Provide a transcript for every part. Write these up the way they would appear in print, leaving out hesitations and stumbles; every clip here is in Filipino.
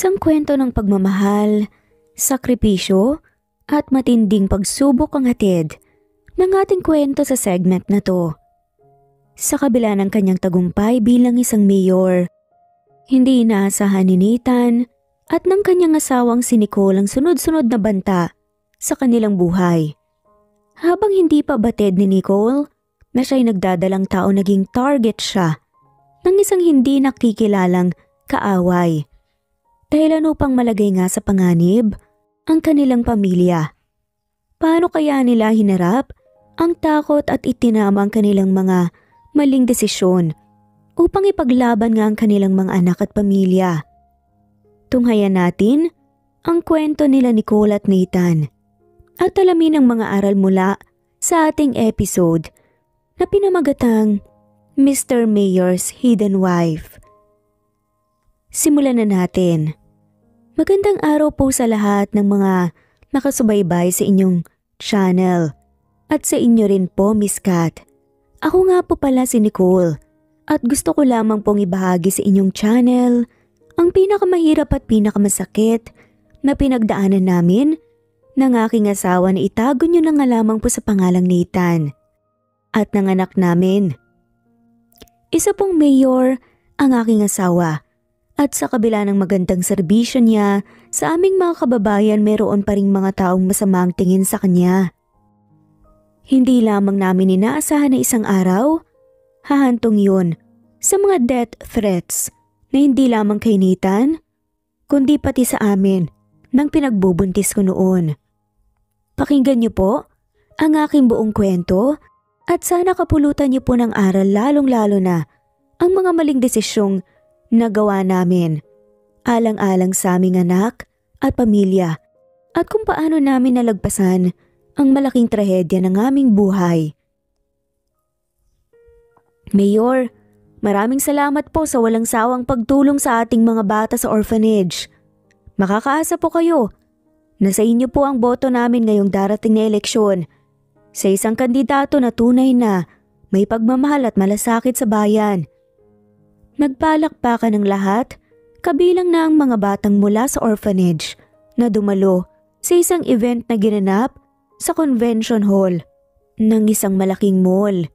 Isang kwento ng pagmamahal, sakripisyo, at matinding pagsubok ang hatid ng ating kwento sa segment na to. Sa kabila ng kanyang tagumpay bilang isang mayor, hindi inaasahan ni Nathan at ng kanyang asawang si Nicole ang sunod-sunod na banta sa kanilang buhay. Habang hindi pa batid ni Nicole na siya'y nagdadalang tao, naging target siya ng isang hindi nakikilalang kaaway. Dahilan upang malagay nga sa panganib ang kanilang pamilya. Paano kaya nila hinarap ang takot at itinama ang kanilang mga maling desisyon upang ipaglaban nga ang kanilang mga anak at pamilya? Tunghayan natin ang kwento nila Nicole at Nathan at alamin ang mga aral mula sa ating episode na pinamagatang Mr. Mayor's Hidden Wife. Simulan na natin. Magandang araw po sa lahat ng mga nakasubaybay sa inyong channel at sa inyo rin po, Miss Kat. Ako nga po pala si Nicole at gusto ko lamang pong ibahagi sa inyong channel ang pinakamahirap at pinakamasakit na pinagdaanan namin ng aking asawa na itago nyo na nga lamang po sa pangalang Nathan at ng anak namin. Isa pong mayor ang aking asawa. At sa kabila ng magandang serbisyo niya sa aming mga kababayan, meron pa ring mga taong masama ang tingin sa kanya. Hindi lamang namin inaasahan na isang araw, hahantong yun sa mga death threats na hindi lamang kay Nathan, kundi pati sa amin nang pinagbubuntis ko noon. Pakinggan niyo po ang aking buong kwento at sana kapulutan niyo po ng aral, lalong-lalo na ang mga maling desisyong nagawa namin, alang-alang sa aming anak at pamilya at kung paano namin nalagpasan ang malaking trahedya ng aming buhay. Mayor, maraming salamat po sa walang sawang pagtulong sa ating mga bata sa orphanage. Makakaasa po kayo na sa inyo po ang boto namin ngayong darating na eleksyon sa isang kandidato na tunay na may pagmamahal at malasakit sa bayan. Nagpalakpakan ng lahat, kabilang na ang mga batang mula sa orphanage na dumalo sa isang event na ginanap sa convention hall ng isang malaking mall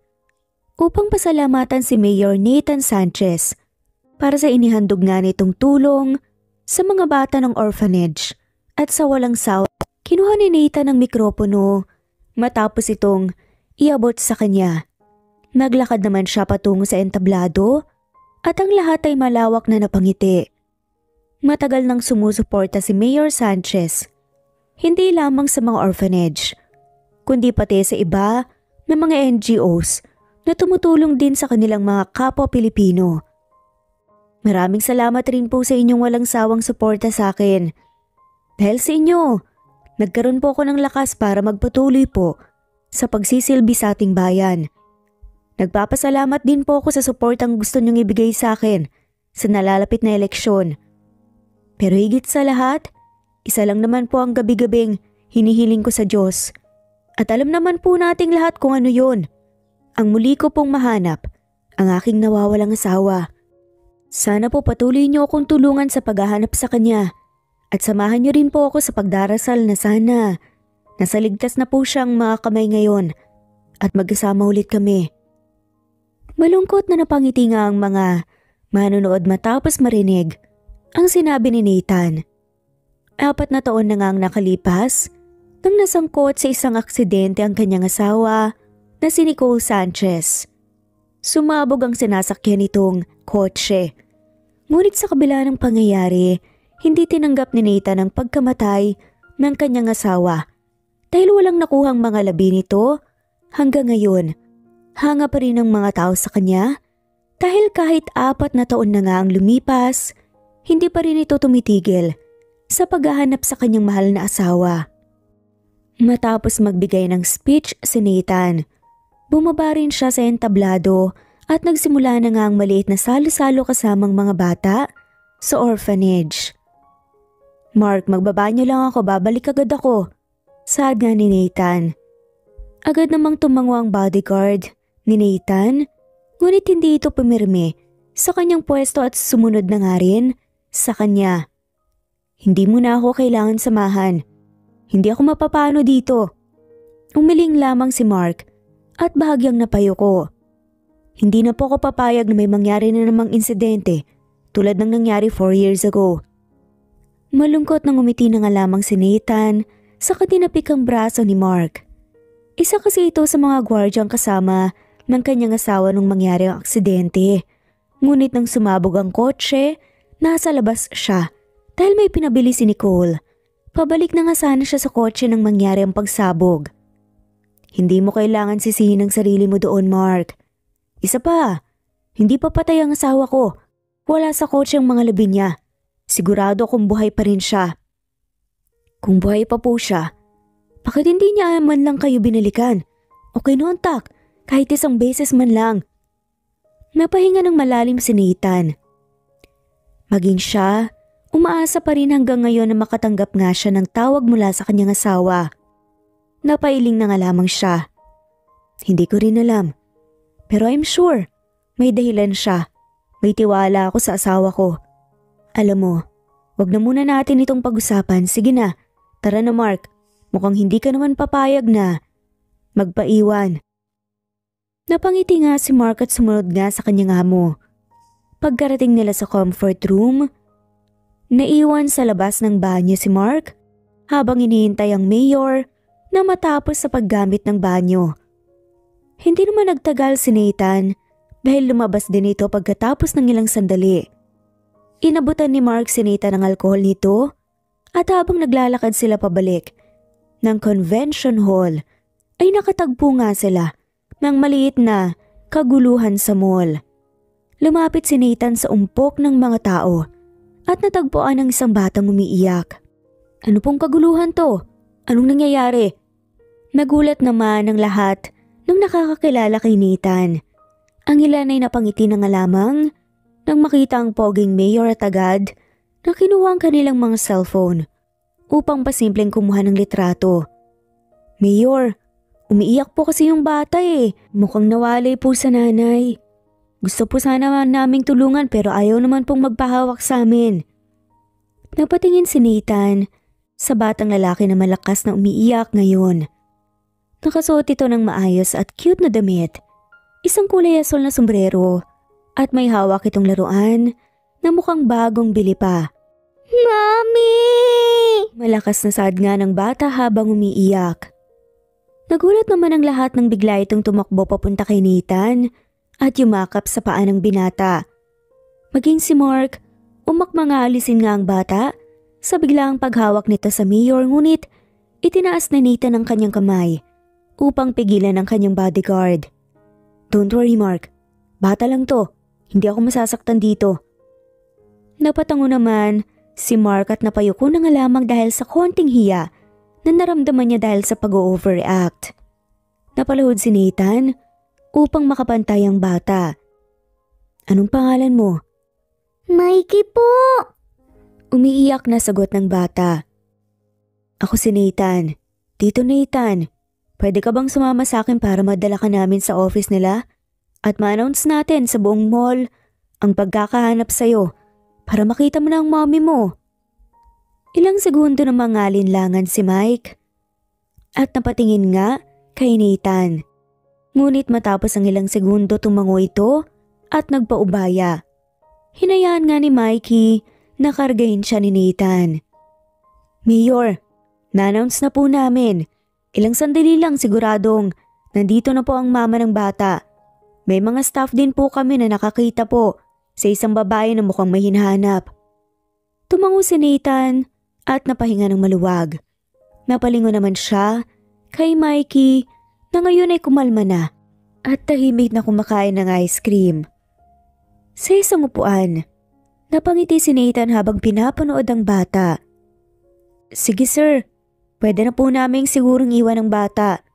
upang pasalamatan si Mayor Nathan Sanchez para sa inihandog nga nitong tulong sa mga bata ng orphanage. At sa walang sawa, kinuha ni Nathan ang mikropono matapos itong iabot sa kanya. Naglakad naman siya patungo sa entablado at ang lahat ay malawak na napangiti. Matagal nang sumusuporta si Mayor Sanchez, hindi lamang sa mga orphanage, kundi pati sa iba na mga NGOs na tumutulong din sa kanilang mga kapwa Pilipino. Maraming salamat rin po sa inyong walang sawang suporta sa akin. Dahil sa inyo, nagkaroon po ako ng lakas para magpatuloy po sa pagsisilbi sa ating bayan. Nagpapasalamat din po ako sa suportang gusto niyong ibigay sa akin sa nalalapit na eleksyon. Pero higit sa lahat, isa lang naman po ang gabi-gabing hinihiling ko sa Diyos. At alam naman po nating lahat kung ano yun. Ang muli ko pong mahanap, ang aking nawawalang asawa. Sana po patuloy niyo akong tulungan sa paghahanap sa kanya. At samahan niyo rin po ako sa pagdarasal na sana nasa ligtas na po siyang mga kamay ngayon at magkasama ulit kami. Malungkot na napangiti nga ang mga manonood matapos marinig ang sinabi ni Nathan. 4 na taon na nga ang nakalipas nang nasangkot sa isang aksidente ang kanyang asawa na si Nicole Sanchez. Sumabog ang sinasakyan nitong kotse. Ngunit sa kabila ng pangyayari, hindi tinanggap ni Nathan ang pagkamatay ng kanyang asawa dahil walang nakuhang mga labi nito hanggang ngayon. Hanga pa rin ang mga tao sa kanya dahil kahit 4 na taon na nga ang lumipas, hindi pa rin ito tumitigil sa paghahanap sa kanyang mahal na asawa. Matapos magbigay ng speech si Nathan, bumaba rin siya sa entablado at nagsimula na nga ang maliit na salo-salo kasamang mga bata sa orphanage. Mark, magbaba niyo lang ako, babalik agad ako, saad nga ni Nathan. Agad namang tumango ang bodyguard ni Nathan, ngunit hindi ito pumirme sa kanyang pwesto at sumunod na nga rin sa kanya. Hindi mo na ako kailangan samahan. Hindi ako mapapano dito. Umiling lamang si Mark at bahagyang napayuko. Hindi na po ako papayag na may mangyari na namang insidente tulad ng nangyari 4 years ago. Malungkot nang umiti na nga lamang si Nathan sa katinapikang braso ni Mark. Isa kasi ito sa mga gwardyang kasama ng kanyang asawa nung mangyari ang aksidente. Ngunit nang sumabog ang kotse, nasa labas siya dahil may pinabili si Nicole. Pabalik na nga sana siya sa kotse nang mangyari ang pagsabog. Hindi mo kailangan sisihin ang sarili mo doon, Mark. Isa pa, hindi pa patay ang asawa ko. Wala sa kotse ang mga labi niya. Sigurado kung buhay pa rin siya. Kung buhay pa po siya, bakit hindi niya man lang kayo binalikan o kinontak kahit isang beses man lang? Napahinga ng malalim si Nathan. Maging siya, umaasa pa rin hanggang ngayon na makatanggap nga siya ng tawag mula sa kanyang asawa. Napailing na nga lamang siya. Hindi ko rin alam. Pero I'm sure, may dahilan siya. May tiwala ako sa asawa ko. Alam mo, wag na muna natin itong pag-usapan. Sige na, tara na Mark. Mukhang hindi ka naman papayag na magpaiwan. Napangiti nga si Mark at sumunod nga sa kanyang amo. Pagkarating nila sa comfort room, naiwan sa labas ng banyo si Mark habang hinihintay ang mayor na matapos sa paggamit ng banyo. Hindi naman nagtagal si Nathan dahil lumabas din ito pagkatapos ng ilang sandali. Inabutan ni Mark si Nathan ng alkohol nito at habang naglalakad sila pabalik ng convention hall ay nakatagpo nga sila ng maliit na kaguluhan sa mall. Lumapit si Nathan sa umpok ng mga tao at natagpuan ng isang batang umiiyak. Ano pong kaguluhan to? Anong nangyayari? Nagulat naman ang lahat nang nakakakilala kay Nathan. Ang ilan ay napangiti na nga lamang nang makita ang poging mayor at agad na kinuha ang kanilang mga cellphone upang pasimpleng kumuha ng litrato. Mayor, umiiyak po kasi yung bata eh. Mukhang nawalay po sa nanay. Gusto po sana naming tulungan pero ayaw naman pong magpahawak sa amin. Napatingin si Nathan sa batang lalaki na malakas na umiiyak ngayon. Nakasuot ito ng maayos at cute na damit, isang kulay asol na sombrero at may hawak itong laruan na mukhang bagong bili pa. Mami! Malakas na sad nga ng bata habang umiiyak. Nagulat naman ang lahat nang bigla itong tumakbo papunta kay Nathan at yumakap sa paa ng binata. Maging si Mark, umakmang alisin nga ang bata sa biglang paghawak nito sa mayor ngunit itinaas na Nathan ang kanyang kamay upang pigilan ang kanyang bodyguard. Don't worry Mark, bata lang to, hindi ako masasaktan dito. Napatango naman si Mark at napayuko na nga lamang dahil sa konting hiya na naramdaman niya dahil sa pag-overreact. Napalahod si Nathan upang makapantay ang bata. Anong pangalan mo? Mikey po! Umiiyak na sagot ng bata. Ako si Nathan. Tito Nathan, pwede ka bang sumama sa akin para madala ka namin sa office nila? At ma-announce natin sa buong mall ang pagkakahanap sa'yo para makita mo na ang mommy mo. Ilang segundo na mangalinlangan si Mike at napatingin nga kay Nathan. Ngunit matapos ang ilang segundo tumango ito at nagpaubaya. Hinayaan nga ni Mikey na kargahin siya ni Nathan. Mayor, na-announce na po namin. Ilang sandali lang siguradong nandito na po ang mama ng bata. May mga staff din po kami na nakakita po sa isang babae na mukhang may hinahanap. Tumango si Nathan at napahinga ng maluwag. Napalingon naman siya kay Mikey na ngayon ay kumalma na at tahimik na kumakain ng ice cream. Sa isang upuan, napangiti si Nathan habang pinapanood ang bata. Sige sir, pwede na po naming sigurong iwan ang bata.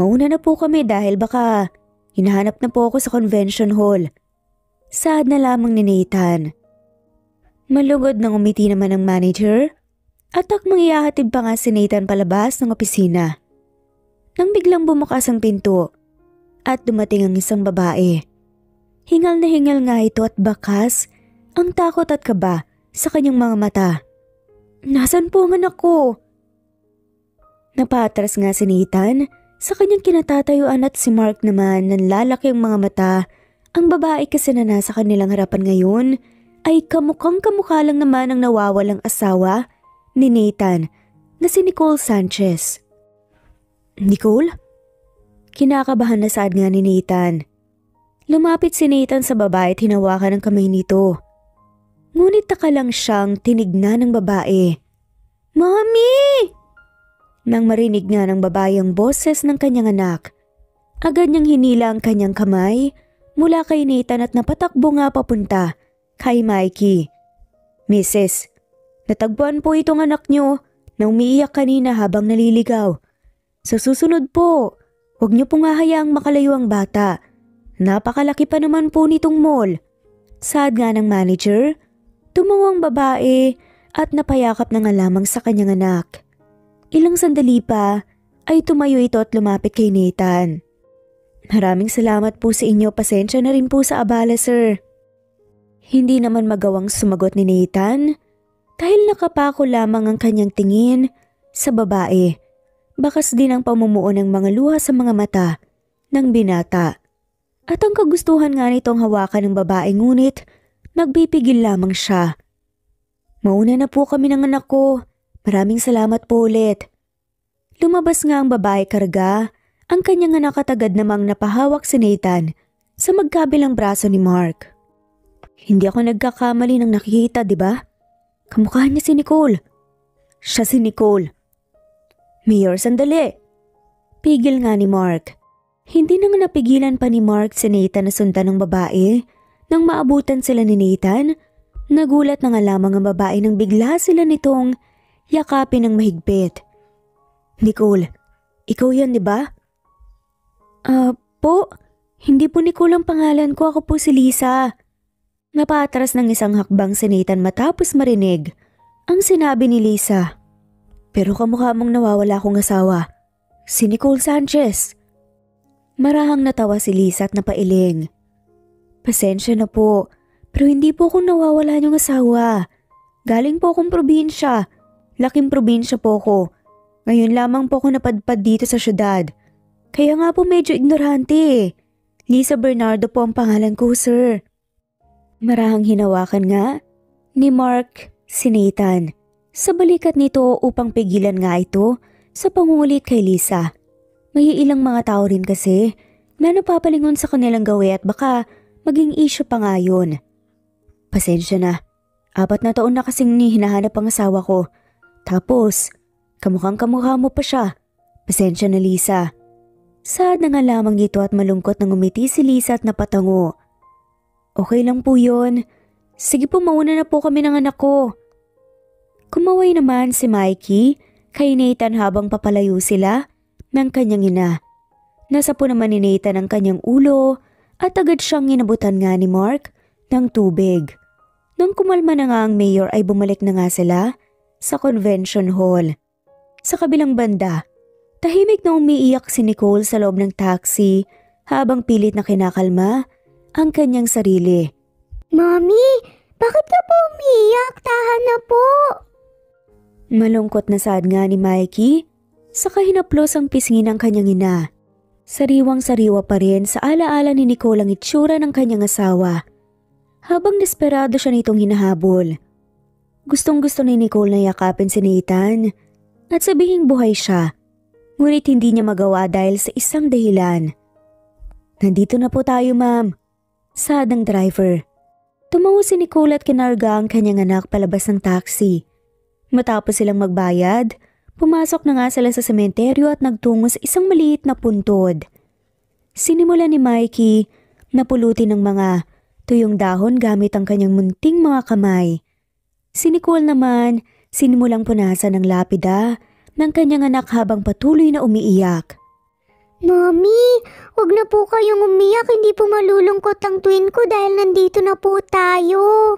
Mauna na po kami dahil baka hinahanap na po ako sa convention hall. Sad na lamang ni Nathan. Malugod nang umiti naman ang manager at akmang ihahatid pa nga si Nathan palabas ng opisina. Nang biglang bumukas ang pinto at dumating ang isang babae. Hingal na hingal nga ito at bakas ang takot at kaba sa kanyang mga mata. Nasaan po ang anak ko? Napatras nga si Nathan sa kanyang kinatatayuan at si Mark naman nanlalaki ang mga mata. Ang babae kasi na nasa kanilang harapan ngayon ay kamukhang kamukha lang naman ang nawawalang asawa ni Nathan na si Nicole Sanchez. Nicole? Kinakabahan na saad nga ni Nathan. Lumapit si Nathan sa babae at hinawakan ang kamay nito. Ngunit taka lang siyang tinignan ng babae. Mommy! Nang marinig nga ng babae ang boses ng kanyang anak, agad niyang hinila ang kanyang kamay mula kay Nathan at napatakbo nga papunta kay Mikey. Mrs., natagpuan po itong anak niyo na umiiyak kanina habang naliligaw. Sa susunod po, huwag niyo pong hahayaang makalayo ang bata. Napakalaki pa naman po nitong mall. Saad nga ng manager, tumawang babae at napayakap na nga lamang sa kanyang anak. Ilang sandali pa ay tumayo ito at lumapit kay Nathan. Maraming salamat po sa inyo, pasensya na rin po sa abala sir. Hindi naman magawang sumagot ni Nathan dahil nakapako lamang ang kanyang tingin sa babae. Bakas din ang pamumuo ng mga luha sa mga mata ng binata. At ang kagustuhan nga nitong hawakan ng babae ngunit nagpipigil lamang siya. Mauna na po kami ng anak ko. Maraming salamat po ulit. Lumabas nga ang babae karga, ang kanyang anak at agad namang napahawak si Nathan sa magkabilang braso ni Mark. Hindi ako nagkakamali ng nakikita, di ba? Kamukha niya si Nicole. Siya si Nicole. Mayor, sandali. Pigil nga ni Mark. Hindi na nga napigilan pa ni Mark si Nathan na sundan ng babae. Nang maabutan sila ni Nathan, nagulat na nga lamang ang babae nang bigla sila nitong yakapin ng mahigpit. Nicole, ikaw yan, di ba? Po, hindi po Nicole ang pangalan ko, ako po si Lisa. Napatras ng isang hakbang si Nathan matapos marinig ang sinabi ni Lisa. Pero kamukha mong nawawala akong asawa, si Nicole Sanchez. Marahang natawa si Lisa at napailing. Pasensya na po, pero hindi po akong nawawala niyong asawa. Galing po akong probinsya. Laking probinsya po ko. Ngayon lamang po ako napadpad dito sa syudad. Kaya nga po medyo ignorante. Lisa Bernardo po ang pangalan ko, sir. Marahang hinawakan nga ni Mark si Nathan sa balikat nito upang pigilan nga ito sa pangungulit kay Lisa. May ilang mga tao rin kasi na napapalingon sa kanilang gawi at baka maging issue pa nga yun. Pasensya na. 4 na taon na kasing hinahanap ang asawa ko. Tapos, kamukhang-kamukha mo pa siya. Pasensya na Lisa. Saad na nga lamang ito at malungkot nang umiti si Lisa at napatango. Okay lang po yun. Sige po, mauna na po kami ng anak ko. Kumaway naman si Mikey kay Nathan habang papalayo sila ng kanyang ina. Nasa po naman ni Nathan ang kanyang ulo at agad siyang inabutan nga ni Mark ng tubig. Nang kumalma na nga ang mayor ay bumalik na nga sila sa convention hall. Sa kabilang banda, tahimik na umiiyak si Nicole sa loob ng taxi habang pilit na kinakalma ang kanyang sarili. Mommy, bakit ka po umiiyak? Tahan na po. Malungkot na saad nga ni Mikey, saka hinaplos ang pisngi ng kanyang ina. Sariwang-sariwa pa rin sa alaala ni Nicole ang itsura ng kanyang asawa. Habang desperado siya nitong hinahabol. Gustong-gusto ni Nicole na yakapin si Nathan at sabihing buhay siya. Ngunit hindi niya magawa dahil sa isang dahilan. Nandito na po tayo, ma'am. Saad ng driver. Tumawa si Nicole at kinarga ang kanyang anak palabas ng taxi. Matapos silang magbayad, pumasok na nga sila sa sementeryo at nagtungo sa isang maliit na puntod. Sinimula ni Mikey na pulutin ng mga tuyong dahon gamit ang kanyang munting mga kamay. Si Nicole naman, sinimulang punasan ng lapida ng kanyang anak habang patuloy na umiiyak. Mommy, wag na po kayong umiyak. Hindi po malulungkot ang twin ko dahil nandito na po tayo.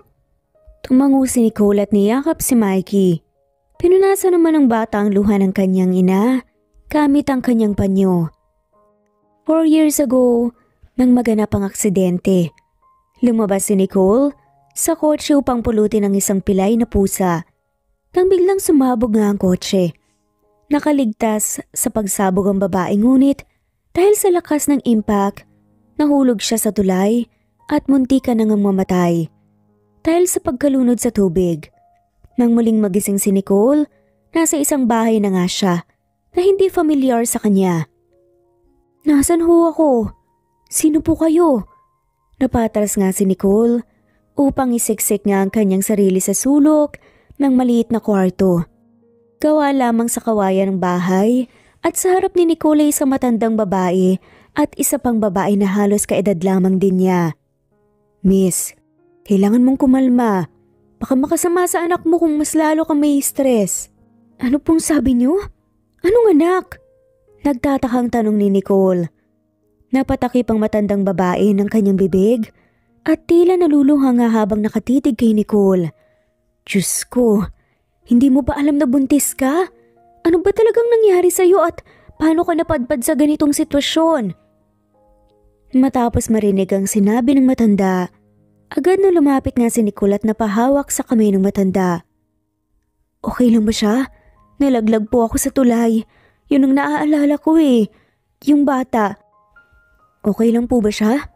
Tumango si Nicole at niyakap si Mikey. Pinunasan naman ng bata ang luha ng kanyang ina gamit ang kanyang panyo. 4 years ago, nang maganap ang aksidente, lumabas si Nicole sa kotse upang pulutin ang isang pilay na pusa. nang biglang sumabog nga ang kotse. Nakaligtas sa pagsabog ang babae ngunit dahil sa lakas ng impact, nahulog siya sa tulay at muntika na ngang mamatay dahil sa pagkalunod sa tubig. Nang muling magising si Nicole, nasa isang bahay na nga siya na hindi familiar sa kanya. "Nasaan ho ako? Sino po kayo?" Napatras nga si Nicole upang isiksik nga ang kanyang sarili sa sulok ng maliit na kwarto. Gawa lamang sa kawayan ng bahay at sa harap ni Nicole ay isang matandang babae at isa pang babae na halos kaedad lamang din niya. "Miss, kailangan mong kumalma. Baka makasama sa anak mo kung mas lalo kang may stress." "Ano pong sabi niyo? Anong anak?" Nagtatakang tanong ni Nicole. Napatakip ang matandang babae ng kanyang bibig at tila naluluha nga habang nakatitig kay Nicole. "Diyos ko, hindi mo ba alam na buntis ka? Ano ba talagang nangyari sa'yo at paano ka napadpad sa ganitong sitwasyon?" Matapos marinig ang sinabi ng matanda, agad na lumapit nga si Nicole at napahawak sa kamay ng matanda. "Okay lang ba siya? Nalaglag po ako sa tulay. Yun ang naaalala ko eh. Yung bata. Okay lang po ba siya?"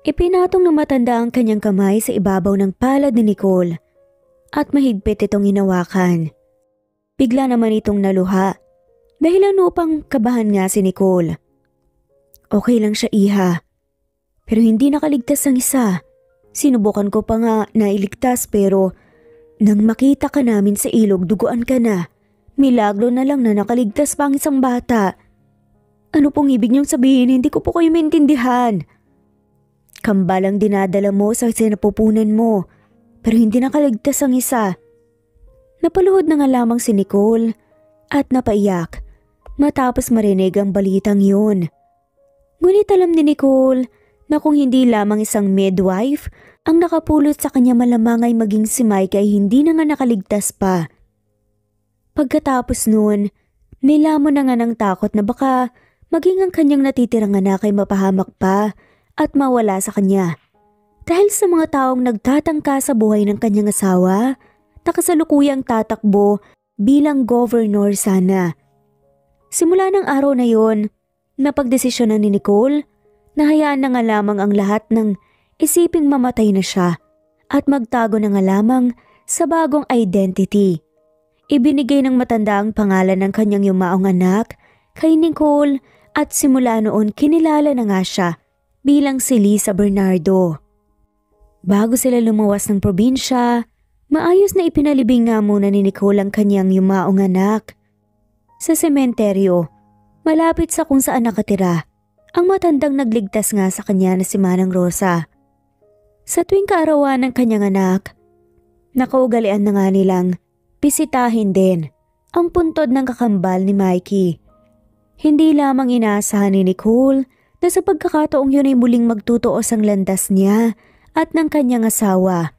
Ipinatong ng matanda ang kanyang kamay sa ibabaw ng palad ni Nicole at mahigpit itong hinawakan. Bigla naman itong naluha dahilan upang kabahan nga si Nicole. "Okay lang siya, iha. Pero hindi nakaligtas ang isa. Sinubukan ko pa nga na iligtas pero nang makita ka namin sa ilog duguan ka na. Milagro na lang na nakaligtas pa ang isang bata." "Ano pong ibig niyong sabihin? Hindi ko po kayo maintindihan." "Kambal ang dinadala mo sa sinapupunan mo pero hindi nakaligtas ang isa." Napaluhod na nga lamang si Nicole at napaiyak matapos marinig ang balitang yun. Ngunit alam ni Nicole na kung hindi lamang isang midwife ang nakapulot sa kanya, malamang ay maging si Mike ay hindi na nga nakaligtas pa. Pagkatapos nun, nilamon na nga ng takot na baka maging ang kanyang natitirang anak ay mapahamak pa at mawala sa kanya. Dahil sa mga taong nagtatangka sa buhay ng kanyang asawa na kasalukuyang tatakbo bilang governor sana. Simula ng araw na yon, napagdesisyonan ni Nicole na hayaan na nga lamang ang lahat ng isiping mamatay na siya at magtago na nga lamang sa bagong identity. Ibinigay ng matanda ang pangalan ng kanyang yumaong anak kay Nicole at simula noon kinilala na nga siya bilang si Lisa Bernardo. Bago sila lumuwas ng probinsya, maayos na ipinalibing nga muna ni Nicole ang kanyang yumaong anak. Sa sementeryo, malapit sa kung saan nakatira, ang matandang nagligtas nga sa kanya na si Manang Rosa. Sa tuwing kaarawan ng kanyang anak, nakaugalian na nga nilang bisitahin din ang puntod ng kakambal ni Mikey. Hindi lamang inaasahan ni Nicole na sa pagkakataong yun ay muling magtutuos ang landas niya at ng kanyang asawa.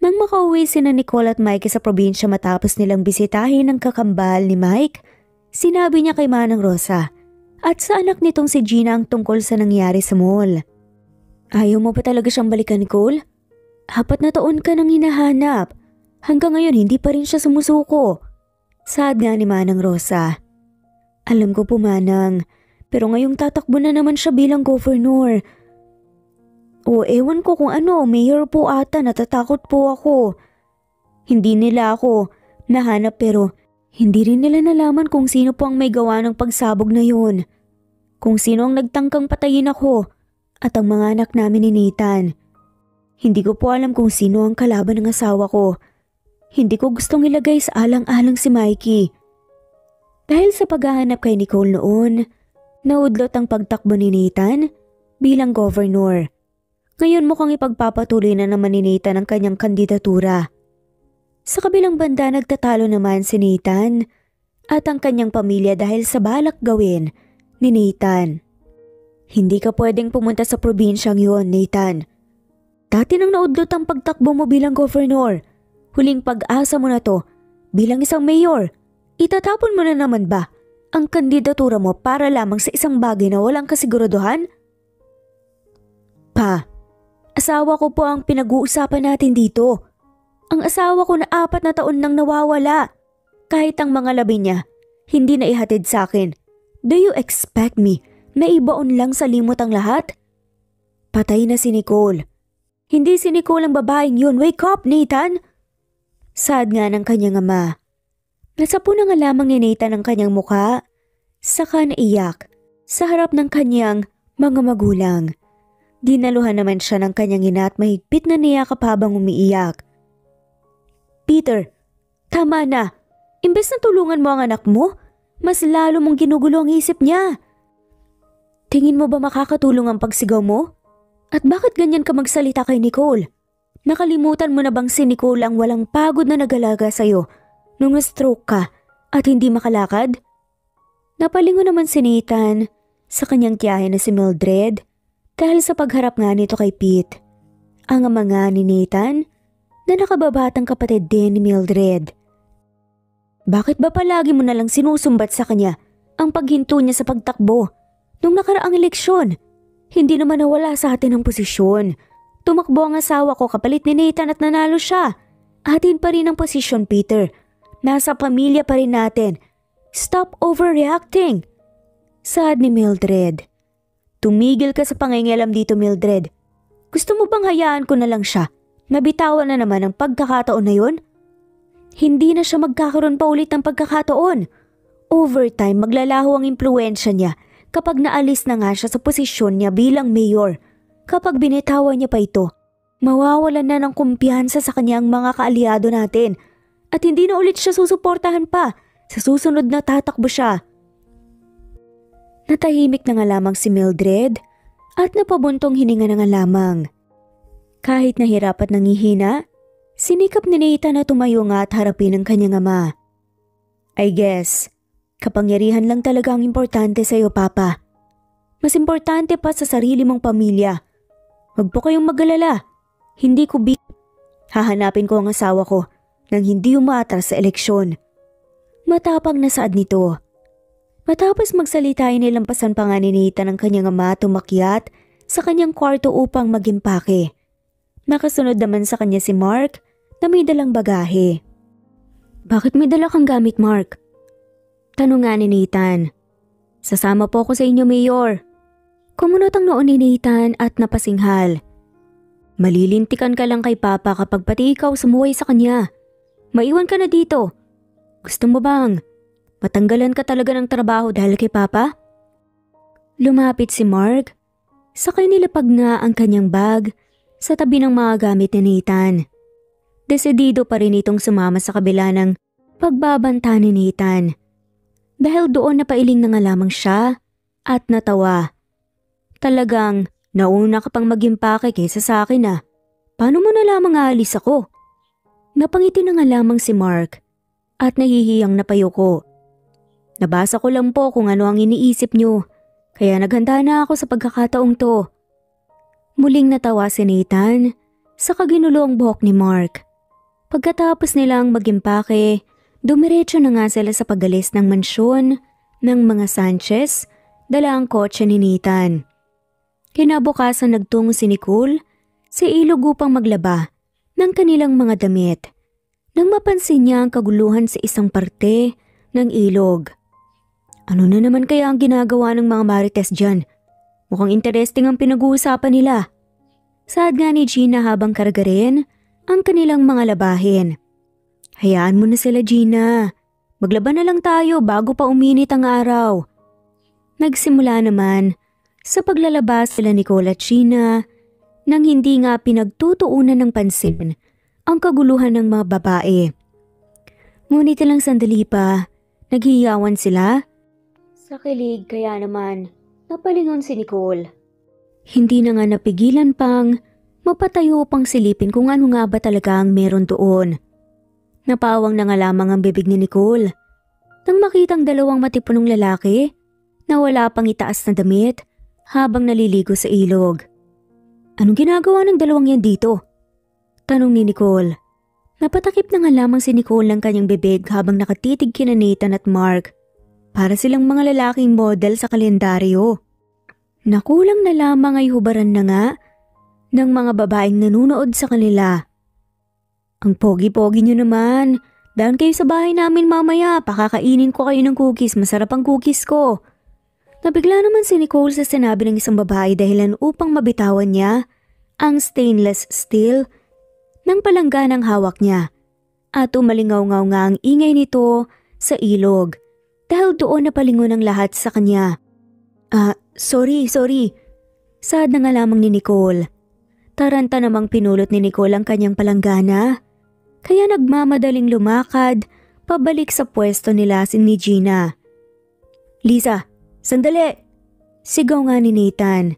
Nang makauwi sina Nicole at Mikey sa probinsya matapos nilang bisitahin ang kakambal ni Mike, sinabi niya kay Manang Rosa at sa anak nitong si Gina ang tungkol sa nangyari sa mall. "Ayaw mo pa talaga siyang balikan, Nicole? 4 na taon ka nang hinahanap. Hanggang ngayon hindi pa rin siya sumusuko." Saad nga ni Manang Rosa. "Alam ko po, Manang, pero ngayong tatakbo na naman siya bilang governor. O ewan ko kung ano, mayor po ata, natatakot po ako. Hindi nila ako nahanap pero hindi rin nila nalaman kung sino po ang may gawa ng pagsabog na yun. Kung sino ang nagtangkang patayin ako at ang mga anak namin ni Nathan. Hindi ko po alam kung sino ang kalaban ng asawa ko. Hindi ko gustong ilagay sa alang-alang si Mikey." Dahil sa paghahanap kay Nicole noon, naudlot ang pagtakbo ni Nathan bilang governor. Ngayon mukhang ipagpapatuloy na naman ni Nathan ang kanyang kandidatura. Sa kabilang banda nagtatalo naman si Nathan at ang kanyang pamilya dahil sa balak gawin ni Nathan. "Hindi ka pwedeng pumunta sa probinsyang yun, Nathan. Dati nang naudlot ang pagtakbo mo bilang governor. Huling pag-asa mo na to bilang isang mayor. Itatapon mo na naman ba ang kandidatura mo para lamang sa isang bagay na walang kasiguraduhan?" "Pa, asawa ko po ang pinag-uusapan natin dito. Ang asawa ko na 4 na taon nang nawawala. Kahit ang mga labi niya, hindi na ihatid sa akin. Do you expect me na ibaon lang sa limot ang lahat? Patay na si Nicole. Hindi si Nicole ang babaeng yun. Wake up, Nathan! Sad nga ng kanyang ama. Nasapo na nga lamang ni Nathan ang kanyang mukha. Saka naiyak sa harap ng kanyang mga magulang. Dinaluhan naman siya ng kanyang ina at mahigpit na niyakap habang umiiyak. Peter, tama na. Imbes na tulungan mo ang anak mo, mas lalo mong ginugulo ang isip niya. Tingin mo ba makakatulong ang pagsigaw mo? At bakit ganyan ka magsalita kay Nicole? Nakalimutan mo na bang si Nicole ang walang pagod na nag-alaga sa'yo nung na-stroke ka at hindi makalakad? Napalingon naman si Nathan sa kanyang tiyahin na si Mildred dahil sa pagharap nga nito kay Pete. Ang ama nga ni Nathan na nakababatang kapatid din ni Mildred. Bakit ba palagi mo nalang sinusumbat sa kanya ang paghinto niya sa pagtakbo nung nakaraang eleksyon? Hindi naman nawala sa atin ang posisyon. Tumakbo ang asawa ko kapalit ni Nathan at nanalo siya. Atin pa rin ang posisyon, Peter. Nasa pamilya pa rin natin. Stop overreacting. Sad ni Mildred. Tumigil ka sa pangingialam dito, Mildred. Gusto mo bang hayaan ko na lang siya? Nabitawan na naman ang pagkakataon na yun? Hindi na siya magkakaroon pa ulit ng pagkakataon. Over time, maglalaho ang impluensya niya kapag naalis na nga siya sa posisyon niya bilang mayor. Kapag binitawan niya pa ito, mawawalan na ng kumpiyansa sa kanyang mga kaalyado natin at hindi na ulit siya susuportahan pa sa susunod na tatakbo siya. Natahimik na nga lamang si Mildred at napabuntong hininga na nga lamang. Kahit nahirap at nangihina, sinikap ni Nathan na tumayo nga at harapin ang kanyang ama. I guess, kapangyarihan lang talaga ang importante sa iyo, Papa. Mas importante pa sa sarili mong pamilya. Huwag po kayong mag-alala. Hindi ko hahanapin ko ang asawa ko nang hindi umatras sa eleksyon. Matapang na saad nito. Matapos magsalita ay nilampasan pa nga ni Nathan ang kanyang ama tumakyat sa kanyang kwarto upang mag-impake. Nakasunod naman sa kanya si Mark na may dalang bagahe. Bakit may dala kang gamit, Mark? Tanong nga ni Nathan. Sasama po ako sa inyo, Mayor. Kumunot ang noon ni Nathan at napasinghal. Malilintikan ka lang kay Papa kapag pati ikaw sumuway sa kanya. Maiwan ka na dito. Gusto mo bang matanggalan ka talaga ng trabaho dahil kay Papa? Lumapit si Mark. Sakay nilapag nga ang kanyang bag sa tabi ng mga gamit ni Nathan. Desidido pa rin itong sumama sa kabila ng pagbabanta ni Nathan. Dahil doon napailing na nga lamang siya at natawa. Talagang nauna ka pang mag-impake kaysa sa akin ah. Paano mo na lamang aalis ako? Napangiti na nga lamang si Mark at nahihiyang napayuko. Nabasa ko lang po kung ano ang iniisip niyo, kaya naghanda na ako sa pagkakataong to. Muling natawa si Nathan sa kaginulong buhok ni Mark. Pagkatapos nilang mag-impake, dumiretso na nga sila sa pag-alis ng mansyon ng mga Sanchez, dala ang kotse ni Nathan. Kinabukasan nagtungo si Nicole sa ilog upang maglaba ng kanilang mga damit nang mapansin niya ang kaguluhan sa isang parte ng ilog. Ano na naman kaya ang ginagawa ng mga marites dyan? Mukhang interesting ang pinag-uusapan nila. Saad nga ni Gina habang karagarin ang kanilang mga labahin. Hayaan mo na sila, Gina. Maglaba na lang tayo bago pa uminit ang araw. Nagsimula naman sa paglalaba sila Nicole at Gina nang hindi nga pinagtutuunan ng pansin ang kaguluhan ng mga babae. Ngunit ilang sandali pa, naghihiyawan sila. Sa kilig kaya naman, napalingon si Nicole. Hindi na nga napigilan pang mapatayo pang silipin kung ano nga ba talaga ang meron doon. Napawang na nga lamang ang bibig ni Nicole nang makitang dalawang matipunong lalaki na wala pang itaas na damit habang naliligo sa ilog. Anong ginagawa ng dalawang yan dito? Tanong ni Nicole. Napatakip na nga lamang si Nicole ng kanyang bibig habang nakatitig kina Nathan at Mark. Para silang mga lalaking model sa kalendaryo. Nakulang na lamang ay hubaran na nga ng mga babaeng nanunood sa kanila. Ang pogi-pogi nyo naman. Daan kayo sa bahay namin mamaya, pakakainin ko kayo ng cookies, masarap ang cookies ko. Nabigla naman si Nicole sa sinabi ng isang babae dahilan upang mabitawan niya ang stainless steel ng palangganang hawak niya. At umalingaw-ngaw nga ang ingay nito sa ilog dahil doon napalingon ang lahat sa kanya. Sorry. Saad na nga lamang ni Nicole. Taranta namang pinulot ni Nicole ang kanyang palanggana. Kaya nagmamadaling lumakad pabalik sa pwesto nila ni Gina. Lisa, sandali! Sigaw nga ni Nathan.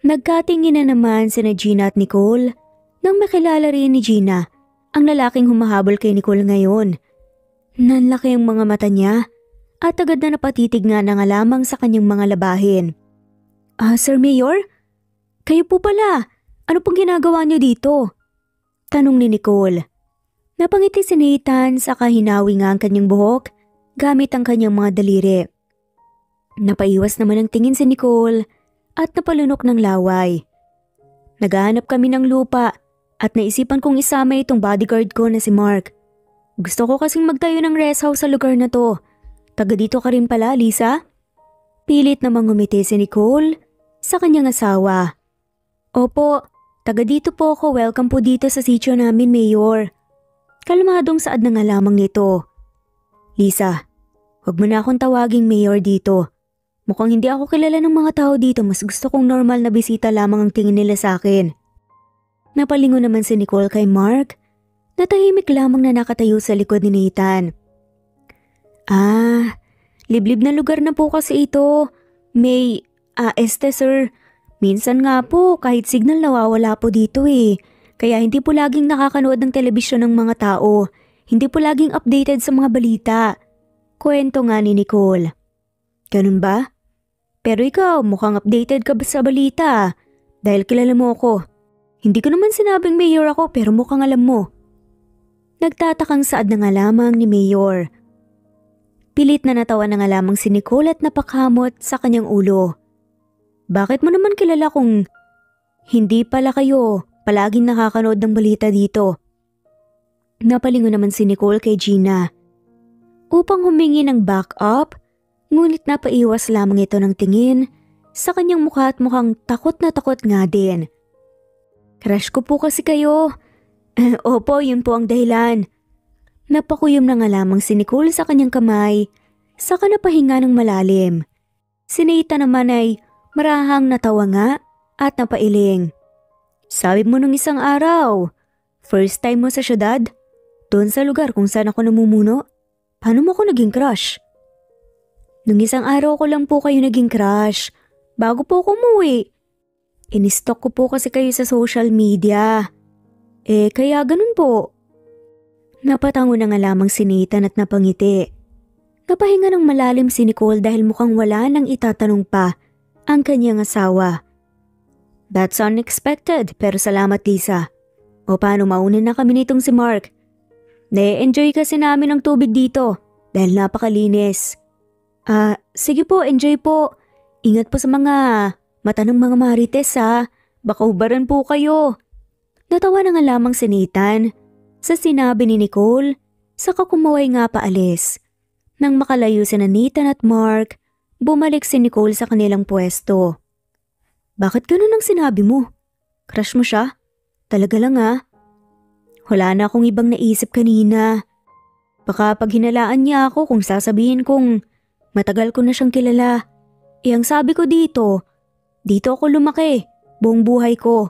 Nagkatingin na naman sina Gina at Nicole nang makilala rin ni Gina ang lalaking humahabol kay Nicole ngayon. Nanlaki ang mga mata niya at agad na napatitig nga na nga lamang sa kanyang mga labahin. Sir Mayor? Kayo po pala. Ano pong ginagawa niyo dito? Tanong ni Nicole. Napangiti si Nathan sa kahinawi nga ang kanyang buhok gamit ang kanyang mga daliri. Napaiwas naman ang tingin si Nicole at napalunok ng laway. Naghahanap kami ng lupa at naisipan kong isama itong bodyguard ko na si Mark. Gusto ko kasing magtayo ng rest house sa lugar na to. Taga dito ka rin pala, Lisa? Pilit namang ngumiti si Nicole sa kanyang asawa. Opo, taga dito po ako. Welcome po dito sa sitio namin, Mayor. Kalmadong saad na nga lamang nito. Lisa, huwag mo na akong tawaging Mayor dito. Mukhang hindi ako kilala ng mga tao dito. Mas gusto kong normal na bisita lamang ang tingin nila sa akin. Napalingon naman si Nicole kay Mark na tahimik lamang na nakatayo sa likod ni Nathan. Liblib na lugar na po kasi ito. Sir. Minsan nga po kahit signal nawawala po dito eh. Kaya hindi po laging nakakanood ng telebisyon ng mga tao. Hindi po laging updated sa mga balita. Kwento nga ni Nicole. Ganun ba? Pero ikaw mukhang updated ka ba sa balita? Dahil kilala mo ako. Hindi ko naman sinabing Mayor ako pero mukhang alam mo. Nagtatakang saad na nga lamang ni Mayor. Pilit na natawa na nga lamang si Nicole at napakamot sa kanyang ulo. Bakit mo naman kilala kung hindi pala kayo palaging nakakanood ng balita dito? Napalingon naman si Nicole kay Gina. Upang humingi ng backup, ngunit napaiwas lamang ito ng tingin sa kanyang mukha at mukhang takot na takot nga din. Crush ko po kasi kayo. Opo, yun po ang dahilan. Napakuyom na nga lamang si Nicole sa kanyang kamay, saka napahinga ng malalim. Si Nathan naman ay marahang natawa nga at napailing. Sabi mo nung isang araw, first time mo sa syudad? Doon sa lugar kung saan ako namumuno? Paano mo ako naging crush? Nung isang araw ko lang po kayo naging crush, bago po ako umuwi. Inistalk ko po kasi kayo sa social media. Kaya ganun po. Napatango na nga lamang si Nathan at napangiti. Napahinga ng malalim si Nicole dahil mukhang wala nang itatanong pa ang kanyang asawa. That's unexpected pero salamat Lisa. O paano mauna na kami nitong si Mark? Na-enjoy kasi namin ang tubig dito dahil napakalinis. Sige po, enjoy po. Ingat po sa mga mata ng mga marites ha. Baka ubaran po kayo. Natawa na nga lamang si Nathan sa sinabi ni Nicole, saka kumaway nga paalis. Nang makalayo si Nathan at Mark, bumalik si Nicole sa kanilang pwesto. Bakit ganun ang sinabi mo? Crush mo siya? Talaga lang ha? Wala na akong ibang naisip kanina. Baka pag hinalaan niya ako kung sasabihin kong matagal ko na siyang kilala. Ang sabi ko dito ako lumaki, buong buhay ko.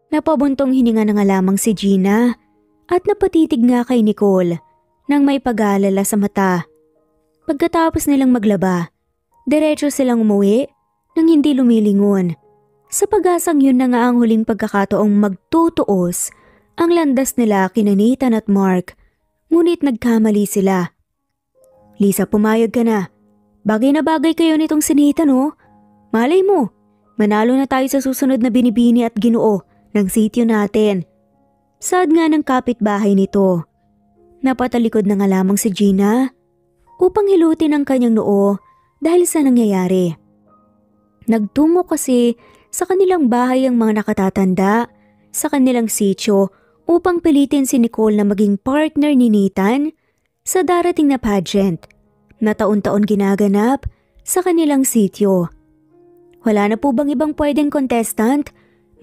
Napabuntong hininga na nga lamang si Gina at napatitig nga kay Nicole nang may pag-aalala sa mata. Pagkatapos nilang maglaba, diretso silang umuwi nang hindi lumilingon. Sa pag-asang yun na nga ang huling pagkakataong magtutuos ang landas nila kina Nathan at Mark, ngunit nagkamali sila. Lisa, pumayag ka na. Bagay na bagay kayo nitong si Nathan oh. Malay mo, manalo na tayo sa susunod na binibini at ginoo ng sitio natin. Saad nga ng kapitbahay nito. Napatalikod na nga lamang si Gina upang hilutin ang kanyang noo dahil sa nangyayari. Nagtungo kasi sa kanilang bahay ang mga nakatatanda sa kanilang sitio upang pilitin si Nicole na maging partner ni Nathan sa darating na pageant na taon-taon ginaganap sa kanilang sityo. Wala na po bang ibang pwedeng contestant?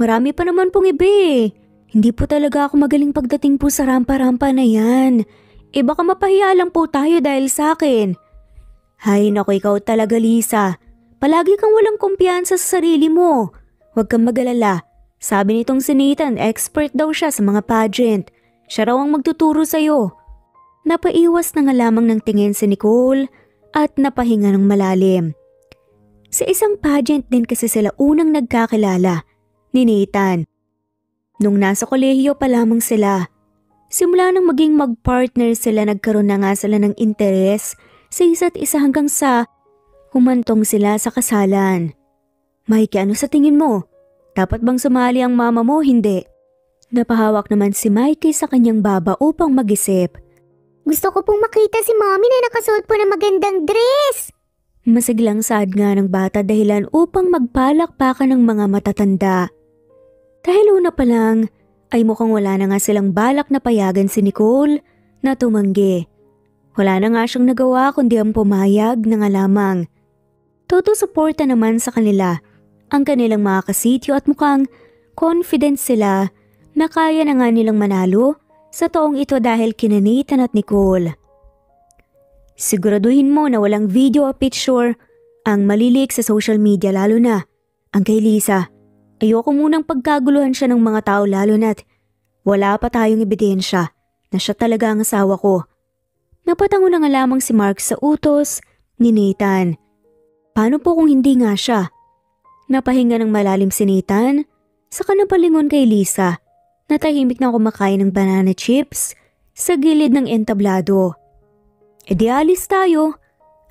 Marami pa naman pong iba eh. Hindi po talaga ako magaling pagdating po sa rampa-rampa na yan. Baka mapahiya lang po tayo dahil sa akin. Hay naku, ikaw talaga Lisa. Palagi kang walang kumpiyansa sa sarili mo. Huwag kang mag-alala. Sabi nitong si Nathan, expert daw siya sa mga pageant. Siya raw ang magtuturo sa'yo. Napaiwas na nga lamang ng tingin si Nicole at napahinga ng malalim. Sa isang pageant din kasi sila unang nagkakilala ni Nathan. Nung nasa kolehiyo pa lamang sila, simula nang maging mag-partner sila nagkaroon na nga sila ng interes sa isa't isa hanggang sa humantong sila sa kasalan. Mikey, ano sa tingin mo? Dapat bang sumali ang mama mo? Hindi. Napahawak naman si Mikey sa kanyang baba upang mag-isip. Gusto ko pong makita si Mommy na nakasuot po ng magandang dress. Masiglang saad nga ng bata dahilan upang magpalakpakan ng mga matatanda. Dahil una pa lang ay mukhang wala na nga silang balak na payagan si Nicole na tumanggi. Wala na nga siyang nagawa kundi ang pumayag na nga lamang. Todo suporta naman sa kanila ang kanilang mga kasityo at mukhang confident sila na kaya na nga nilang manalo sa taong ito dahil kina Nathan at Nicole. Siguraduhin mo na walang video o picture ang malilik sa social media lalo na ang kay Lisa. Ayoko munang pagkaguluhan siya ng mga tao lalo na't wala pa tayong ebidensya na siya talaga ang asawa ko. Napatango na nga lamang si Mark sa utos ni Nathan. Paano po kung hindi nga siya? Napahinga ng malalim si Nathan, saka napalingon kay Lisa na tahimik na kumakain ng banana chips sa gilid ng entablado. Di alis tayo.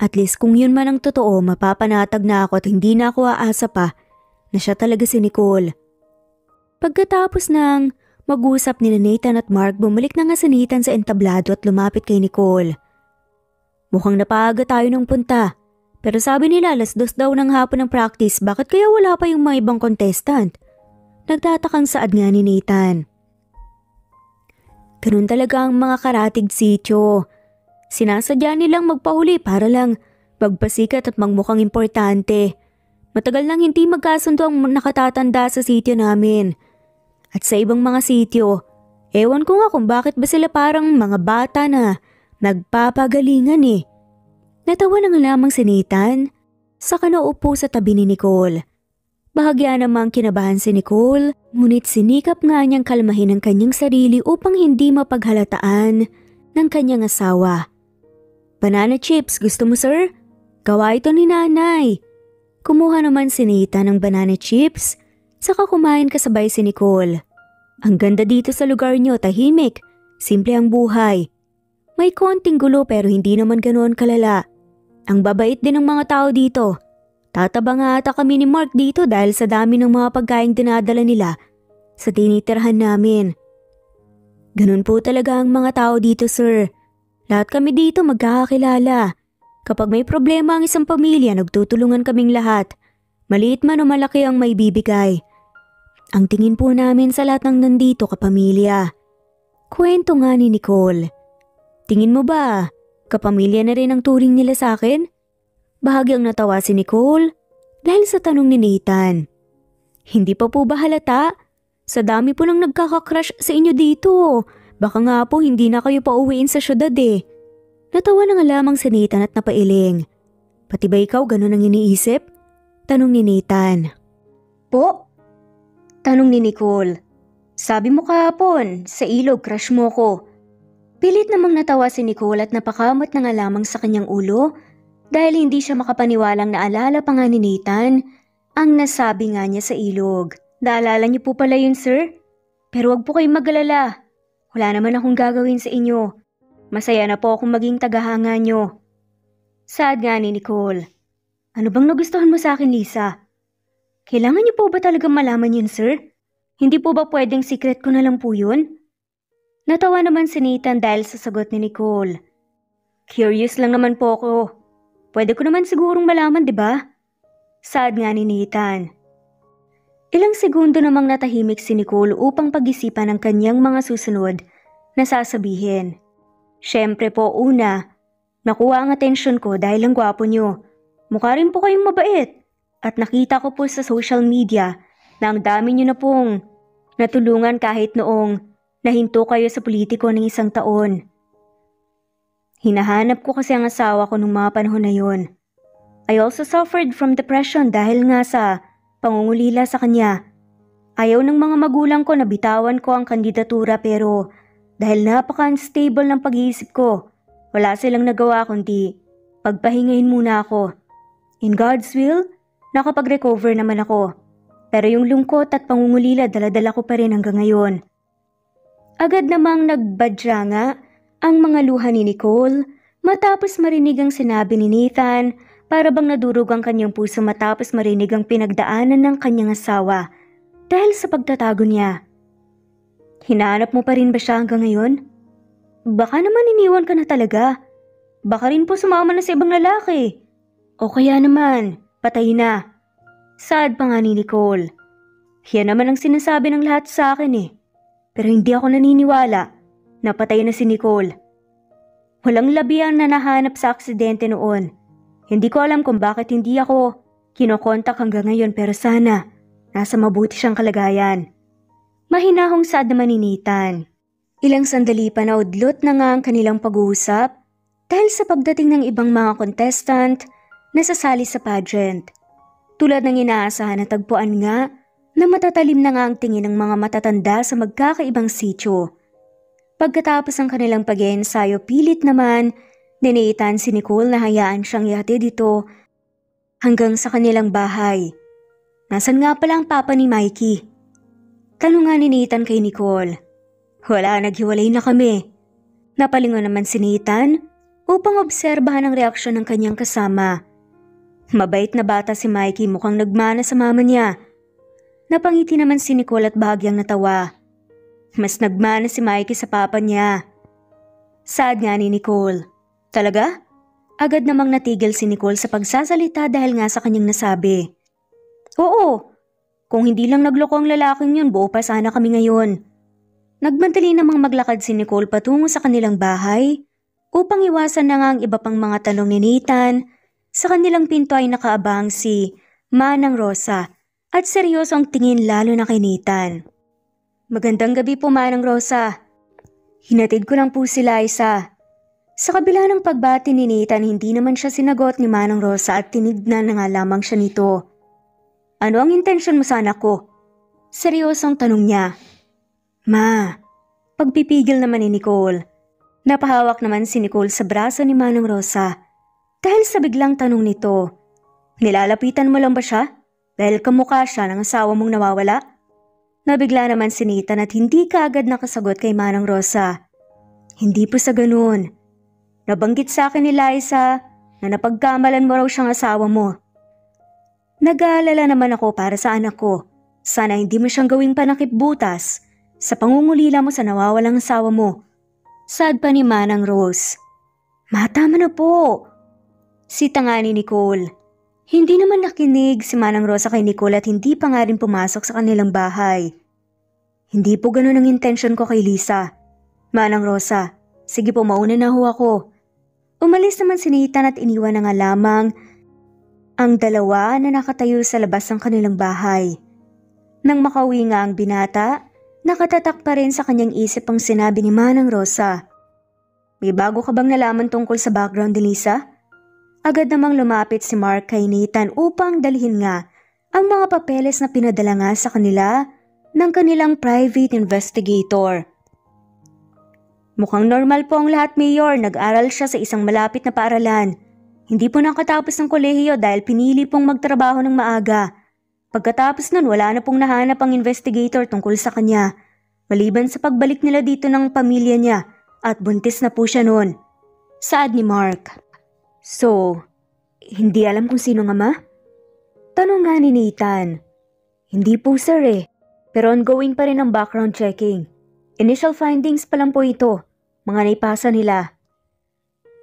At least kung yun man ang totoo, mapapanatag na ako at hindi na ako aasa pa na siya talaga si Nicole. Pagkatapos ng mag-usap ni Nathan at Mark, bumalik na nga si Nathan sa entablado at lumapit kay Nicole. Mukhang napaaga tayo ng punta. Pero sabi nila 2:00 daw ng hapon ng practice, bakit kaya wala pa yung mga ibang contestant? Nagtatakang saad nga ni Nathan. Ganun talaga ang mga karatig sityo. Sinasadya nilang magpahuli para lang magpasikat at magmukhang importante. Matagal nang hindi magkasundo ang nakatatanda sa sityo namin. At sa ibang mga sityo, ewan ko nga kung bakit ba sila parang mga bata na nagpapagalingan eh. Natawa na nga lamang si Nathan, saka naupo sa tabi ni Nicole. Bahagya namang kinabahan si Nicole, ngunit sinikap nga niyang kalmahin ang kanyang sarili upang hindi mapaghalataan ng kanyang asawa. Banana chips, gusto mo sir? Gawa ito ni nanay. Kumuha naman si Nathan ng banana chips, saka kumain kasabay si Nicole. Ang ganda dito sa lugar niyo, tahimik, simple ang buhay. May konting gulo pero hindi naman ganoon kalala. Ang babait din ng mga tao dito. Tataba nga ata kami ni Mark dito dahil sa dami ng mga pagkaing dinadala nila sa tinitirhan namin. Ganun po talaga ang mga tao dito sir. Lahat kami dito magkakakilala. Kapag may problema ang isang pamilya, nagtutulungan kaming lahat. Maliit man o malaki ang may bibigay. Ang tingin po namin sa lahat ng nandito kapamilya. Kwento nga ni Nicole. Tingin mo ba, kapamilya na rin ang turing nila sa akin? Bahagyang natawa si Nicole dahil sa tanong ni Nathan. Hindi pa po ba halata? Sa dami po nang nagkakakrush sa inyo dito. Baka nga po hindi na kayo pauwiin sa syudad eh. Natawa na nga lamang si Nathan at napailing. Pati ba ikaw ganun ang iniisip? Tanong ni Nathan. Po? Tanong ni Nicole. Sabi mo kahapon, sa ilog crush mo ko. Pilit namang natawa si Nicole at napakamot na nga lamang sa kanyang ulo dahil hindi siya makapaniwalang naalala pa nga ni Nathan ang nasabi nga niya sa ilog. Naalala niyo po pala yun sir? Pero wag po kayong mag-alala. Wala naman akong gagawin sa inyo. Masaya na po akong maging tagahanga niyo. Saad nga ni Nicole. Ano bang nagustuhan mo sa akin Lisa? Kailangan niyo po ba talagang malaman yun sir? Hindi po ba pwedeng secret ko na lang po yun? Natawa naman si Nathan dahil sa sagot ni Nicole. Curious lang naman po ako. Pwede ko naman sigurong malaman, di ba? Saad nga ni Nathan. Ilang segundo namang natahimik si Nicole upang pag-isipan ang kanyang mga susunod na sasabihin. Siyempre po una, nakuha ang atensyon ko dahil ang gwapo nyo. Mukha rin po kayong mabait. At nakita ko po sa social media na ang dami nyo na pong natulungan kahit noong nahinto kayo sa politiko ng 1 taon. Hinahanap ko kasi ang asawa ko nung mga panahon na yun. I also suffered from depression dahil nga sa pangungulila sa kanya. Ayaw ng mga magulang ko na bitawan ko ang kandidatura pero dahil napaka-unstable ng pag-iisip ko, wala silang nagawa kundi pagpahingahin muna ako. In God's will, nakapag-recover naman ako. Pero yung lungkot at pangungulila dala-dala ko pa rin hanggang ngayon. Agad namang nagbadya nga ang mga luha ni Nicole matapos marinig ang sinabi ni Nathan. Para bang nadurog ang kanyang puso matapos marinig ang pinagdaanan ng kanyang asawa dahil sa pagtatago niya. Hinahanap mo pa rin ba siya hanggang ngayon? Baka naman iniwan ka na talaga. Baka rin po sumama na sa ibang lalaki. O kaya naman, patay na. Sad pa nga ni Nicole. Yan naman ang sinasabi ng lahat sa akin eh. Pero hindi ako naniniwala na patay na si Nicole. Walang labi ang nahanap sa aksidente noon. Hindi ko alam kung bakit hindi ako kinokontak hanggang ngayon pero sana nasa mabuti siyang kalagayan. Mahinahong sad naman ni Nathan. Ilang sandali pa na udlot na nga ang kanilang pag-uusap dahil sa pagdating ng ibang mga contestant na sasali sa pageant. Tulad ng inaasahan na tagpuan nga na matatalim na nga ang tingin ng mga matatanda sa magkakaibang sityo. Pagkatapos ng kanilang pag-iensayo, pilit naman Nathan si Nicole na hayaan siyang ihatid dito hanggang sa kanilang bahay. Nasaan nga pala ang papa ni Mikey? Tanong nga ni Nathan kay Nicole. Wala, naghiwalay na kami. Napalingon naman si Nathan upang obserbahan ang reaksyon ng kanyang kasama. Mabait na bata si Mikey, mukhang nagmana sa mama niya. Napangiti naman si Nicole at bahagyang natawa. Mas nagmana si Mikey sa papa niya. Sad nga ni Nicole. Talaga? Agad namang natigil si Nicole sa pagsasalita dahil nga sa kanyang nasabi. Oo, kung hindi lang nagloko ang lalaking yun, buo pa sana kami ngayon. Nagmadali namang maglakad si Nicole patungo sa kanilang bahay upang iwasan na nga ang iba pang mga tanong ni Nathan. Sa kanilang pinto ay nakaabang si Manang Rosa at seryoso ang tingin lalo na kay Nathan. Magandang gabi po Manang Rosa. Hinatid ko lang po sila isa. Sa kabila ng pagbati ni Nathan, hindi naman siya sinagot ni Manang Rosa at tinignan na nga lamang siya nito. Ano ang intensyon mo sa anak ko? Seryosong tanong niya. Ma, pagpipigil naman ni Nicole. Napahawak naman si Nicole sa braso ni Manang Rosa. Dahil sa biglang tanong nito, nilalapitan mo lang ba siya? Dahil kamukha siya ng asawa mong nawawala? Nabigla naman si Nathan at hindi kaagad nakasagot kay Manang Rosa. Hindi po sa ganun. Nabanggit sa akin ni Liza na napagkamalan mo raw siyang asawa mo. Nag-aalala naman ako para sa anak ko. Sana hindi mo siyang gawing panakipbutas sa pangungulila mo sa nawawalang asawa mo. Sad pa ni Manang Rose. Matama na po. Sita nga ni Nicole. Hindi naman nakinig si Manang Rosa kay Nicole at hindi pa nga rin pumasok sa kanilang bahay. Hindi po ganun ang intensyon ko kay Lisa. Manang Rosa, sige po mauna na ho ako. Umalis naman si Nathan at iniwan na nga lamang ang dalawa na nakatayo sa labas ng kanilang bahay. Nang makauwi nga ang binata, nakatatak pa rin sa kanyang isip ang sinabi ni Manang Rosa. May bago ka bang nalaman tungkol sa background ni Lisa? Agad namang lumapit si Mark kay Nathan upang dalhin nga ang mga papeles na pinadala nga sa kanila ng kanilang private investigator. Mukhang normal po ang lahat, Mayor. Nag-aral siya sa isang malapit na paaralan. Hindi po nakatapos ng kolehiyo dahil pinili pong magtrabaho ng maaga. Pagkatapos nun, wala na pong nahanap ang investigator tungkol sa kanya. Maliban sa pagbalik nila dito ng pamilya niya at buntis na po siya noon. Saad ni Mark. So, hindi alam kung sino nga ma? Tanong nga ni Nathan. Hindi po sir eh, pero ongoing pa rin ang background checking. Initial findings pa lang po ito, mga naipasa nila.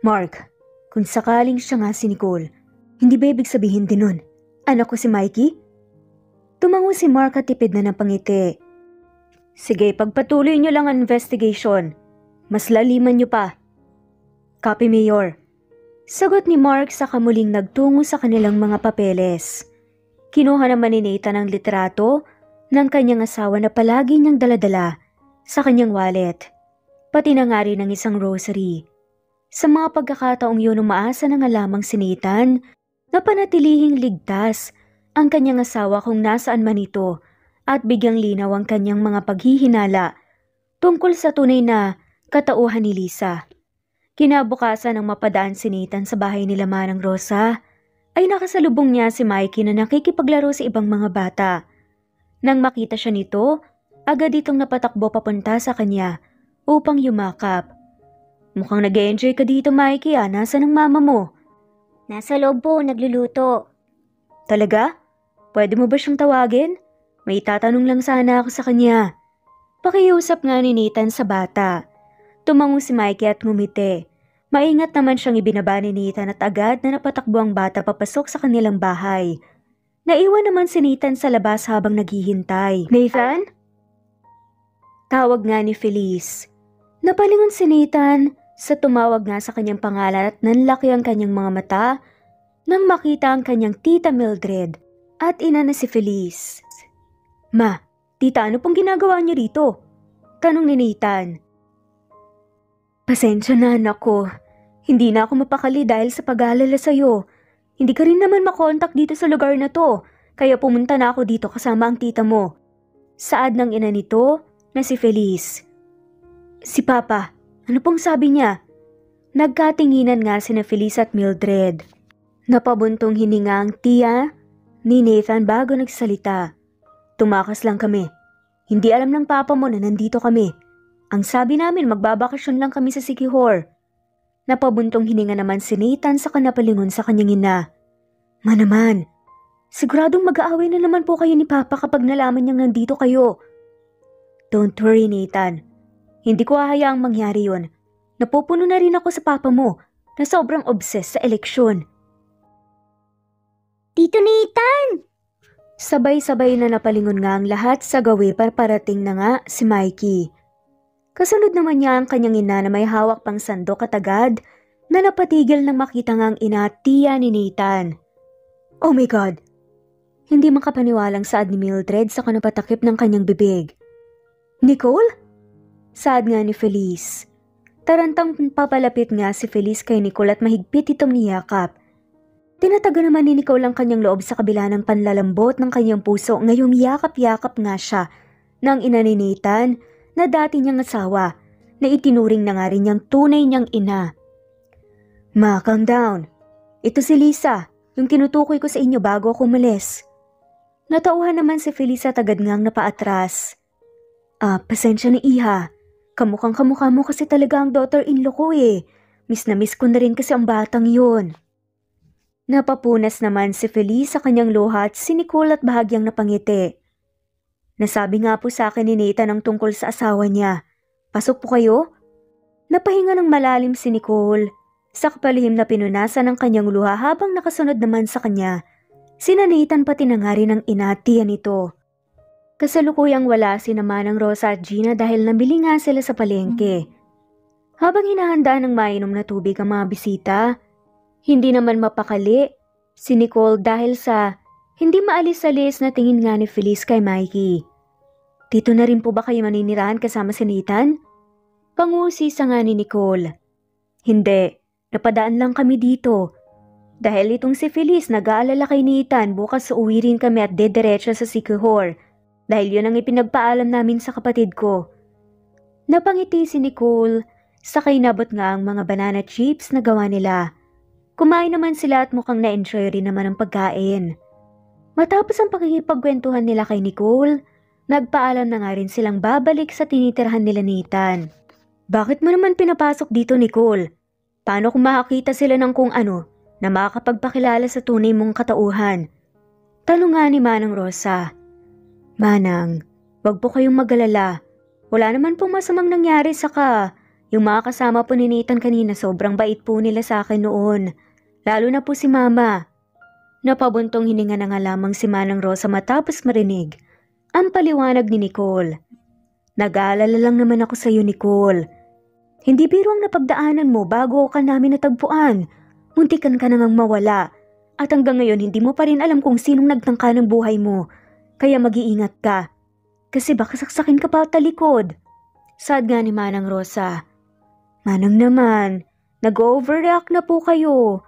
Mark, kung sakaling siya nga si Nicole, hindi ba ibig sabihin din nun, anak ko si Mikey? Tumango si Mark at tipid na ng pangiti. Sige, pagpatuloy niyo lang ang investigation. Mas laliman niyo pa. Copy, Mayor. Sagot ni Mark sa kamuling nagtungo sa kanilang mga papeles. Kinuha naman ni Nathan ang litrato ng kanyang asawa na palagi niyang daladala sa kanyang wallet. Pati na nga rin ang isang rosary. Sa mga pagkakataong yun umaasa na nga lamang si Nathan na panatilihing ligtas ang kanyang asawa kung nasaan man ito at bigyang linaw ang kanyang mga paghihinala tungkol sa tunay na katauhan ni Lisa. Kinabukasan ng mapadaan si Nathan sa bahay nila Manang Rosa, ay nakasalubong niya si Mikey na nakikipaglaro sa ibang mga bata. Nang makita siya nito, agad itong napatakbo papunta sa kanya upang yumakap. Mukhang nag-e-enjoy ka dito, Mikey. Nasaan ang mama mo? Nasa loob po, nagluluto. Talaga? Pwede mo ba siyang tawagin? May tatanong lang sana ako sa kanya. Pakiusap nga ni Nathan sa bata. Tumango si Mikey at ngumiti. Maingat naman siyang ibinaba ni Nathan at agad na napatakbo ang bata papasok sa kanilang bahay. Naiwan naman si Nathan sa labas habang naghihintay. Nathan? Tawag nga ni Feliz. Napalingon si Nathan sa tumawag nga sa kanyang pangalan at nanlaki ang kanyang mga mata nang makita ang kanyang tita Mildred at ina na si Feliz. Ma, tita, ano pong ginagawa niyo rito? Tanong ni Nathan. Pasensya na, anak ko. Hindi na ako mapakali dahil sa pag-aalala sa'yo. Hindi ka rin naman makontak dito sa lugar na to, kaya pumunta na ako dito kasama ang tita mo. Saad ng ina nito na si Feliz. Si Papa, ano pong sabi niya? Nagkatinginan nga sina Feliz at Mildred. Napabuntong hininga ang tiya ni Nathan bago nagsalita. Tumakas lang kami. Hindi alam ng papa mo na nandito kami. Ang sabi namin magbabakasyon lang kami sa Siquijor. Napabuntong hininga naman si Nathan sa kanapalingon sa kanyang ina. Ma naman, siguradong mag-aaway na naman po kayo ni Papa kapag nalaman niyang nandito kayo. Don't worry, Nathan. Hindi ko hahayaang mangyari yun. Napupuno na rin ako sa Papa mo na sobrang obsessed sa eleksyon. Tito Nathan! Sabay-sabay na napalingon nga ang lahat sa gawi parating na nga si Mikey. Kasunod naman niya ang kanyang ina na may hawak pang sandok at agad na napatigil nang makita nga ang ina at tiya ni Nathan. Oh my God! Hindi makapaniwalang saad ni Mildred sa kanapatakip ng kanyang bibig. Nicole? Saad nga ni Feliz. Tarantang papalapit nga si Feliz kay Nicole at mahigpit itong niyakap. Tinataga naman ni Nicole ang kanyang loob sa kabila ng panlalambot ng kanyang puso ngayong yakap-yakap nga siya ng ina ni Nathan na dati niyang asawa na itinuring na nga rin niyang tunay niyang ina. Ma, calm down. Ito si Lisa, yung tinutukoy ko sa inyo bago ako umalis. Natauhan naman si Feliz at agad ngang napaatras. Pasensya na iha. Kamukhang kamukha mo kasi talaga ang daughter-in-law ko eh. Miss na miss ko na rin kasi ang batang yun. Napapunas naman si Feliz sa kanyang luha at si Nicole at bahagyang napangiti. Nasabi nga po sa akin ni Nathan ang tungkol sa asawa niya. Pasok po kayo? Napahinga ng malalim si Nicole. Sa kapalihim na pinunasan ng kanyang luha habang nakasunod naman sa kanya. Sina Nathan pati na nga rin ang ina at tiya nito. Kasalukuyang wala si Manang Rosa at Gina dahil nabili nga sila sa palengke. Habang hinahanda ng mainom na tubig ang mga bisita, hindi naman mapakali si Nicole dahil sa hindi maalis-alis na tingin nga ni Feliz kay Mikey. Dito na rin po ba kayo maninirahan kasama si Nathan? Pangusisa nga ni Nicole. Hindi, napadaan lang kami dito. Dahil itong si Feliz nag-aalala kay Nathan bukas uuwi rin kami at dediretso sa Siquijor. Dahil yun ang ipinagpaalam namin sa kapatid ko. Napangiti si Nicole, sakay nabot nga ang mga banana chips na gawa nila. Kumain naman sila at mukhang na-enjoy rin naman ang pagkain. Matapos ang pakikipagkwentuhan nila kay Nicole, nagpaalam na nga rin silang babalik sa tinitirhan nila Nathan. Bakit mo naman pinapasok dito, Nicole? Paano kung makakita sila ng kung ano na makakapagpakilala sa tunay mong katauhan? Tanong nga ni Manang Rosa. Manang, wag po kayong mag-alala. Wala naman pong masamang nangyari saka yung mga kasama po ni Nathan kanina sobrang bait po nila sa akin noon. Lalo na po si Mama. Napabuntong hininga na nga lamang si Manang Rosa matapos marinig ang paliwanag ni Nicole. Nag-aalala lang naman ako sa iyo, Nicole. Hindi biro ang napagdaanan mo bago ka namin natagpuan. Muntikan ka nang mawala. At hanggang ngayon hindi mo pa rin alam kung sinong nagtangka ng buhay mo. Kaya mag-iingat ka. Kasi baka saksakin ka pa talikod. Sad nga ni Manang Rosa. Manang naman, nag-overreact na po kayo.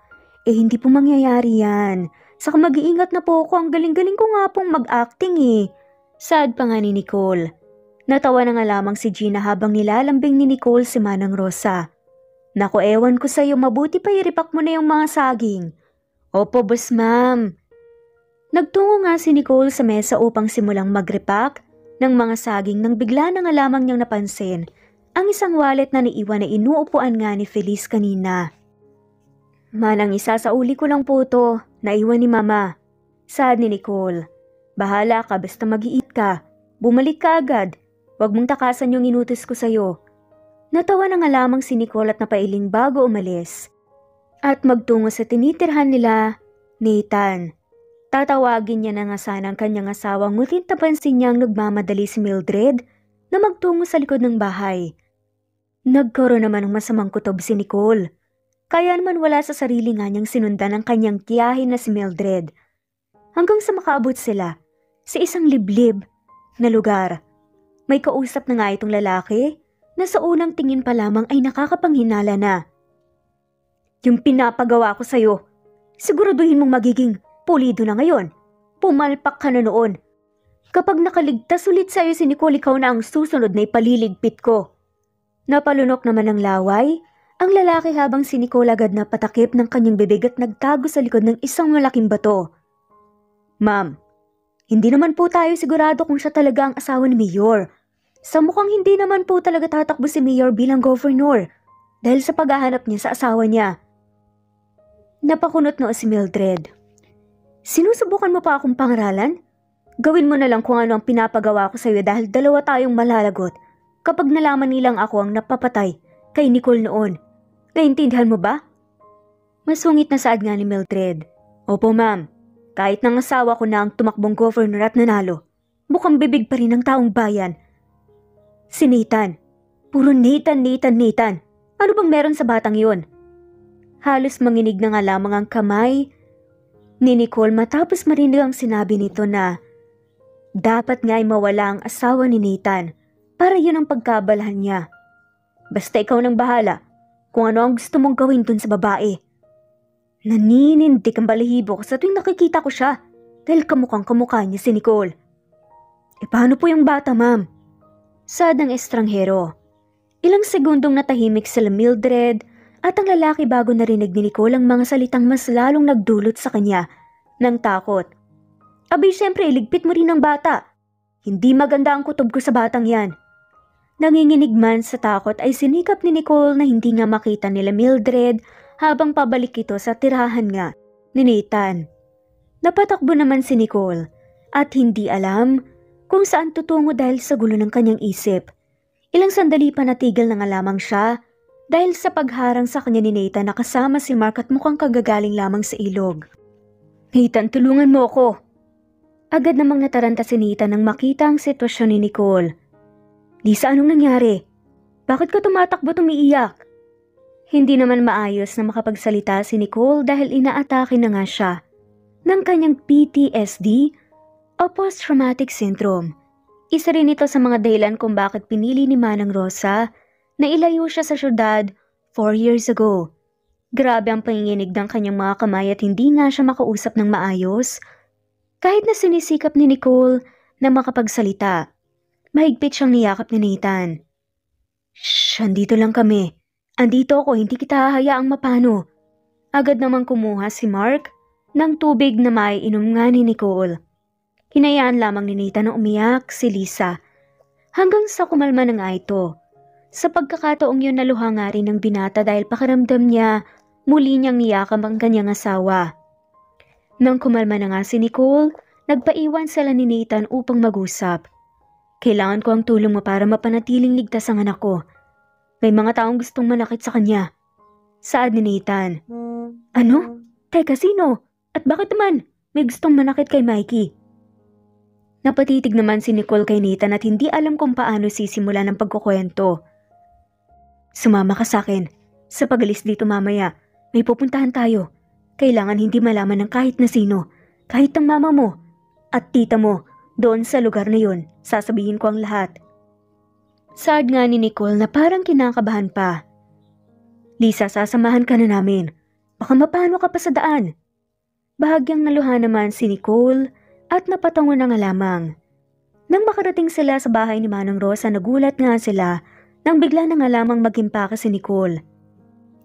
Hindi po mangyayari yan. Saka mag-iingat na po ako, ang galing-galing ko nga pong mag-acting Sad pa nga ni Nicole. Natawa na nga lamang si Gina habang nilalambing ni Nicole si Manang Rosa. Naku, ewan ko sa'yo, mabuti pa iripak mo na yung mga saging. Opo, boss ma'am. Nagtungo nga si Nicole sa mesa upang simulang mag-repack ng mga saging nang bigla na nga lamang niyang napansin ang isang wallet na naiwan na inuupuan nga ni Feliz kanina. Manang, isasauli ko lang po to, naiwan ni Mama. Sad ni Nicole. Bahala ka, basta mag-iit ka. Bumalik ka agad. Huwag mong takasan yung inutos ko sa'yo. Natawa na nga lamang si Nicole at napailing bago umalis. At magtungo sa tinitirhan nila, Nathan. Tatawagin niya na nga sana ang kanyang asawa ngunit napansin niyang nagmamadali si Mildred na magtungo sa likod ng bahay. Nagkaroon naman ng masamang kutob si Nicole. Kaya naman wala sa sarili nga niyang sinundan ang kanyang tiyahin na si Mildred. Hanggang sa makaabot sila sa isang liblib na lugar. May kausap na nga itong lalaki na sa unang tingin pa lamang ay nakakapanghinala na. Yung pinapagawa ko sa'yo, siguraduhin mong magiging pulido na ngayon. Pumalpak ka na noon. Kapag nakaligtas ulit sa'yo si Nicole, ikaw na ang susunod na ipaliligpit ko. Napalunok naman ng laway ang lalaki habang si Nicole agad na patakip ng kanyang bibig at nagtago sa likod ng isang malaking bato. Ma'am, hindi naman po tayo sigurado kung siya talaga ang asawa ni Mayor. Sa mukhang hindi naman po talaga tatakbo si Mayor bilang governor dahil sa paghahanap niya sa asawa niya. Napakunot noo si Mildred. Sinusubukan mo pa akong pangaralan? Gawin mo na lang kung ano ang pinapagawa ko sa iyo dahil dalawa tayong malalagot kapag nalaman nilang ako ang napapatay kay Nicole noon. Naintindihan mo ba? Masungit na saad nga ni Mildred. Opo ma'am, kahit nang asawa ko na ang tumakbong governor at nanalo, mukhang bibig pa rin ng taong bayan. Si Nathan. Puro Nathan. Ano bang meron sa batang yun? Halos manginig na nga lamang ang kamay ni Nicole matapos marinig ang sinabi nito na dapat nga'y mawala ang asawa ni Nathan para yun ang pagkabalahan niya. Basta ikaw nang bahala kung ano ang gusto mong gawin dun sa babae. Naninindik ang balahibo ko sa tuwing nakikita ko siya dahil kamukhang kamukha niya si Nicole. Paano po yung bata, ma'am? Sad ng estranghero. Ilang segundong natahimik sila Mildred at ang lalaki bago narinig ni Nicole ang mga salitang mas lalong nagdulot sa kanya ng takot. Abay, syempre iligpit mo rin ang bata. Hindi maganda ang kutob ko sa batang yan. Nanginginig man sa takot ay sinikap ni Nicole na hindi nga makita nila Mildred habang pabalik ito sa tirahan nga ni Nathan. Napatakbo naman si Nicole at hindi alam kung saan tutungo dahil sa gulo ng kanyang isip. Ilang sandali pa natigil na nga lamang siya dahil sa pagharang sa kanya ni Nathan na kasama si Mark at mukhang kagagaling lamang sa ilog. Nathan, tulungan mo ako! Agad namang nataranta si Nathan nang makita ang sitwasyon ni Nicole. Lisa, anong nangyari? Bakit ka tumatakbo umiiyak? Hindi naman maayos na makapagsalita si Nicole dahil inaatake na nga siya ng kanyang PTSD o Post-Traumatic Syndrome. Isa rin ito sa mga dahilan kung bakit pinili ni Manang Rosa na ilayo siya sa syudad 4 years ago. Grabe ang panginginig ng kanyang mga kamay at hindi nga siya makausap ng maayos. Kahit na sinisikap ni Nicole na makapagsalita, mahigpit siyang niyakap ni Nathan. Shh, andito lang kami. Andito ako, hindi kita hahayaang mapano. Agad namang kumuha si Mark ng tubig na maiinom nga ni Nicole. Hinayaan lamang ni Nathan na umiyak si Lisa. Hanggang sa kumalma na nga ito. Sa pagkakataong yun naluha nga rin ng binata dahil pakiramdam niya muli niyang niyakap ang kanyang asawa. Nang kumalma na nga si Nicole, nagpaiwan sila ni Nathan upang mag-usap. Kailangan ko ang tulong mo para mapanatiling ligtas ang anak ko. May mga taong gustong manakit sa kanya. Saad ni Nathan. Ano? Teka, sino? At bakit naman may gustong manakit kay Mikey? Napatitig naman si Nicole kay Nathan at hindi alam kung paano sisimula ng pagkukwento. Sumama ka sa akin. Sa pag-alis dito mamaya, may pupuntahan tayo. Kailangan hindi malaman ng kahit na sino, kahit ang mama mo at tita mo doon sa lugar na yun. Sasabihin ko ang lahat. Saad nga ni Nicole na parang kinakabahan pa. Lisa, sasamahan ka na namin. Baka mapano ka pa sa daan. Bahagyang naluha naman si Nicole at napatango na nga lamang. Nang makarating sila sa bahay ni Manang Rosa, nagulat nga sila nang bigla na nga lamang mag-impake si Nicole.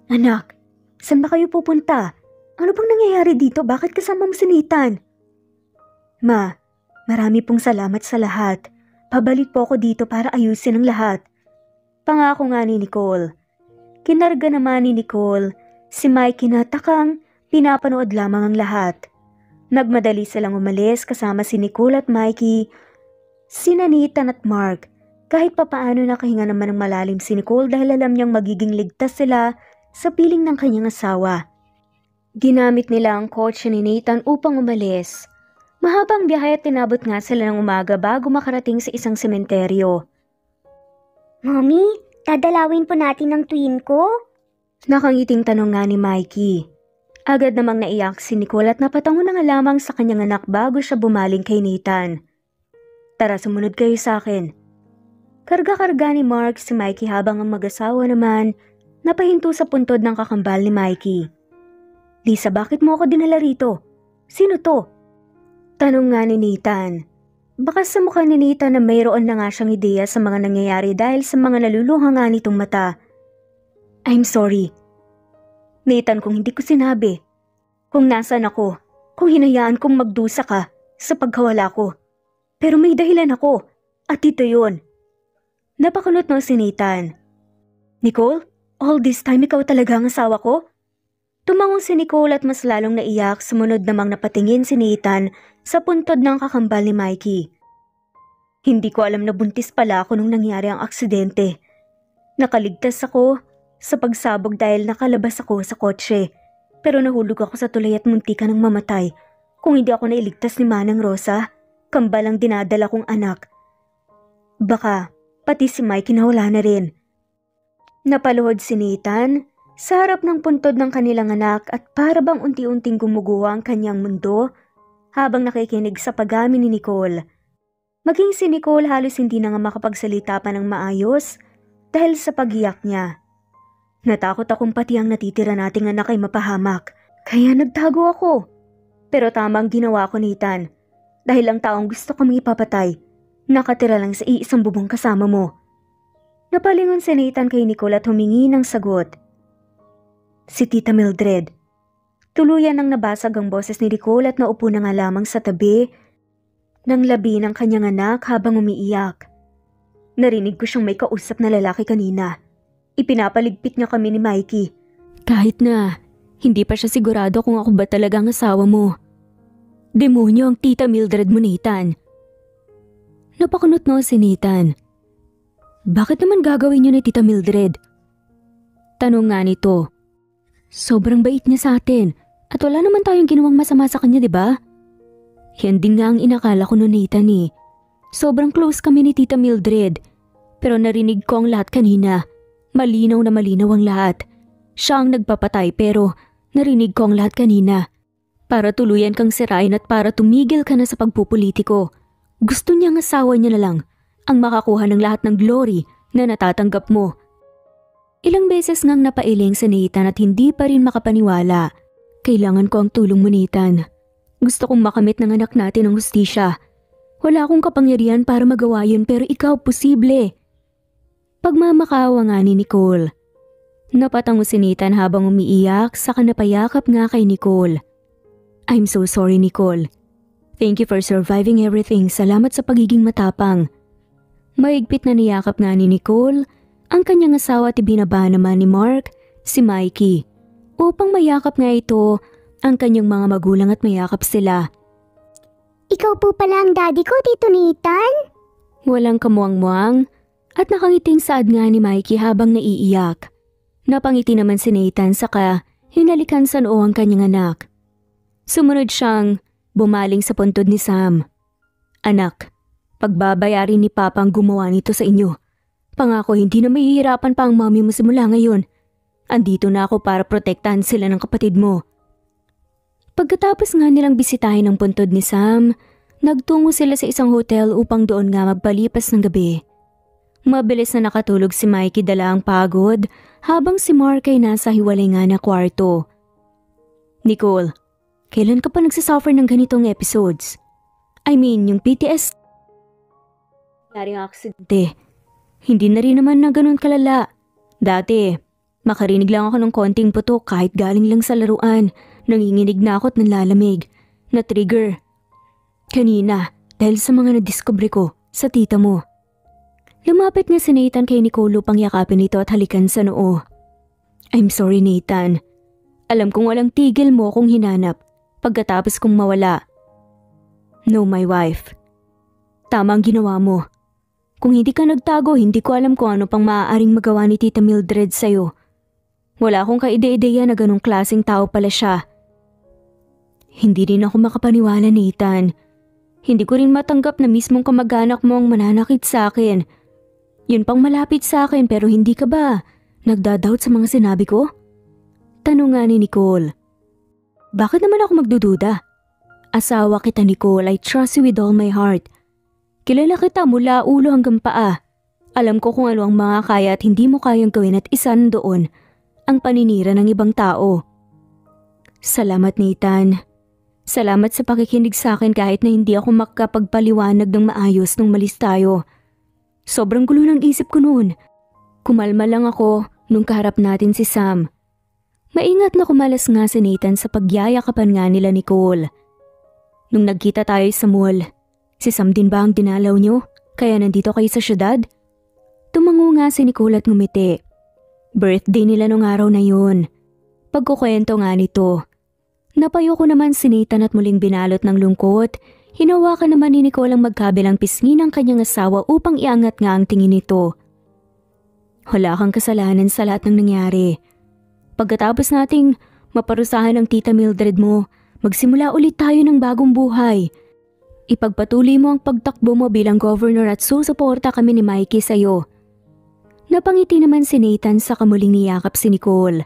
Anak, saan ba kayo pupunta? Ano bang nangyayari dito? Bakit kasama mo si Nathan? Ma, marami pong salamat sa lahat. Pabalik po ako dito para ayusin ang lahat. Pangako nga ni Nicole. Kinarga naman ni Nicole si Mikey na takang pinapanood lamang ang lahat. Nagmadali silang umalis kasama si Nicole at Mikey, sina Nathan at Mark. Kahit papaano nakahinga naman ng malalim si Nicole dahil alam niyang magiging ligtas sila sa piling ng kanyang asawa. Ginamit nila ang kotse ni Nathan upang umalis. Mahabang biyahe at tinabot nga sila ng umaga bago makarating sa isang sementeryo. Mommy, dadalawin po natin ang twin ko? Nakangiting tanong nga ni Mikey. Agad namang naiyak si Nicole at napatango na nga lamang sa kanyang anak bago siya bumaling kay Nathan. Tara, sumunod kayo sa akin. Karga-karga ni Mark si Mikey habang ang mag-asawa naman napahinto sa puntod ng kakambal ni Mikey. Lisa, bakit mo ako dinala rito? Sino to? Tanong nga ni Nathan. Baka sa mukha ni Nathan na mayroon na nga siyang ideya sa mga nangyayari dahil sa mga naluluha nga nitong mata. I'm sorry. Nathan, kung hindi ko sinabi, kung nasan ako, kung hinayaan kong magdusa ka sa pagkawala ko. Pero may dahilan ako at ito yun. Napakunot no si Nathan. Nicole, all this time ikaw talaga ang asawa ko? Tumangong si Nicole at mas lalong naiyak, sumunod namang napatingin si Nathan sa puntod ng kakambal ni Mikey. Hindi ko alam na buntis pala ako nung nangyari ang aksidente. Nakaligtas ako sa pagsabog dahil nakalabas ako sa kotse. Pero nahulog ako sa tulay at muntikan ng mamatay. Kung hindi ako nailigtas ni Manang Rosa, kambal ang dinadala kong anak. Baka pati si Mikey nawala na rin. Napaluhod si Nathan sa harap ng puntod ng kanilang anak at para bang unti-unting gumuguha ang kanyang mundo habang nakikinig sa pag-amin ni Nicole. Maging si Nicole halos hindi na nga makapagsalita pa ng maayos dahil sa pag-iyak niya. Natakot akong pati ang natitira nating anak ay mapahamak, kaya nagtago ako. Pero tamang ginawa ko, Nathan, dahil ang taong gusto kong ipapatay, nakatira lang sa iisang bubong kasama mo. Napalingon si Nathan kay Nicole at humingi ng sagot. Si Tita Mildred. Tuluyan nang nabasag ang boses ni Nicole at naupo na nga lamang sa tabi ng labi ng kanyang anak habang umiiyak. Narinig ko siyang may kausap na lalaki kanina. Ipinapaligpit niya kami ni Mikey. Kahit na hindi pa siya sigurado kung ako ba talaga ang asawa mo. Demonyo ang Tita Mildred mo, Nathan. Napakunot no si Nathan. Bakit naman gagawin niyo ni Tita Mildred? Tanong nga nito. Sobrang bait niya sa atin at wala naman tayong ginawang masama sa kanya, di ba? Yan din nga ang inakala ko no, Nathan eh. Sobrang close kami ni Tita Mildred. Pero narinig ko ang lahat kanina. Malinaw na malinaw ang lahat. Siya ang nagpapatay pero narinig ko ang lahat kanina. Para tuluyan kang sirain at para tumigil ka na sa pagpupolitiko. Gusto niyang asawa niya na lang ang makakuha ng lahat ng glory na natatanggap mo. Ilang beses ngang napailing sa Nathan at hindi pa rin makapaniwala. Kailangan ko ang tulong mo, Nathan. Gusto kong makamit ng anak natin ang hustisya. Wala akong kapangyarihan para magawa yun pero ikaw posible. Pagmamakawa nga ni Nicole. Napatango si Nathan habang umiiyak saka napayakap nga kay Nicole. I'm so sorry, Nicole. Thank you for surviving everything. Salamat sa pagiging matapang. Maigpit na niyakap nga ni Nicole ang kanyang asawa at ibinaba naman ni Mark si Mikey upang mayakap nga ito ang kanyang mga magulang at mayakap sila. Ikaw po pala ang daddy ko, Tito Nathan? Walang kamuang-muang at nakangiting saad nga ni Mikey habang naiiyak. Napangiti naman si Nathan saka hinalikan sa noo ang kanyang anak. Sumunod siyang bumaling sa puntod ni Sam. Anak, pagbabayarin ni Papa ang gumawa nito sa inyo. Pangako hindi na mahihirapan pa ang mami mo simula ngayon. Andito na ako para protektahan sila ng kapatid mo. Pagkatapos nga nilang bisitahin ang puntod ni Sam, nagtungo sila sa isang hotel upang doon nga magpalipas ng gabi. Mabilis na nakatulog si Mikey dala ang pagod habang si Mark ay nasa hiwalay nga na kwarto. Nicole, kailan ka pa nagsasuffer ng ganitong episodes? I mean, yung PTSD. Naring aksidente. Hindi na rin naman na ganun kalala. Dati, makarinig lang ako ng konting putok kahit galing lang sa laruan. Nanginginig na ako at nanlalamig. Na-trigger. Kanina, dahil sa mga nadiskubre ko sa tita mo. Lumapit nga si Nathan kay Nicole upang yakapin ito at halikan sa noo. I'm sorry Nathan. Alam kong walang tigil mo kung hinanap pagkatapos kong mawala. No, my wife. Tama ang ginawa mo. Kung hindi ka nagtago, hindi ko alam kung ano pang maaaring magawa ni Tita Mildred sa'yo. Wala akong kaide-ideya na ganong klaseng tao pala siya. Hindi rin ako makapaniwala, Nathan. Hindi ko rin matanggap na mismong kamag-anak mo ang mananakit sa akin. Yun pang malapit sa akin pero hindi ka ba nagdadoubt sa mga sinabi ko? Tanong nga ni Nicole. Bakit naman ako magdududa? Asawa kita Nicole, I trust you with all my heart. Kilala kita mula ulo hanggang paa. Alam ko kung ano ang mga kaya at hindi mo kayang gawin at isa doon ang paninira ng ibang tao. Salamat Nathan. Salamat sa pakikinig sa akin kahit na hindi ako makapagpaliwanag ng maayos nung malis tayo. Sobrang gulo ng isip ko noon. Kumalma lang ako nung kaharap natin si Sam. Maingat na kumalas nga si Nathan sa pagyayakapan nga nila Nicole. Nung nagkita tayo sa mall, si Sam din ba ang dinalaw niyo? Kaya nandito kayo sa syudad? Tumango nga si Nicole at ngumiti. Birthday nila nung araw na yun. Pagkukwento nga nito. Napayo ko naman si Nathan at muling binalot ng lungkot. Hinawakan naman ni Nicole ang magkabilang pisngi ng kanyang asawa upang iangat nga ang tingin nito. Wala kang kasalanan sa lahat ng nangyari. Pagkatapos nating maparusahan ang Tita Mildred mo, magsimula ulit tayo ng bagong buhay. Ipagpatuloy mo ang pagtakbo mo bilang governor at susuporta kami ni Mikey sa'yo. Napangiti naman si Nathan sa kamuling niyakap si Nicole.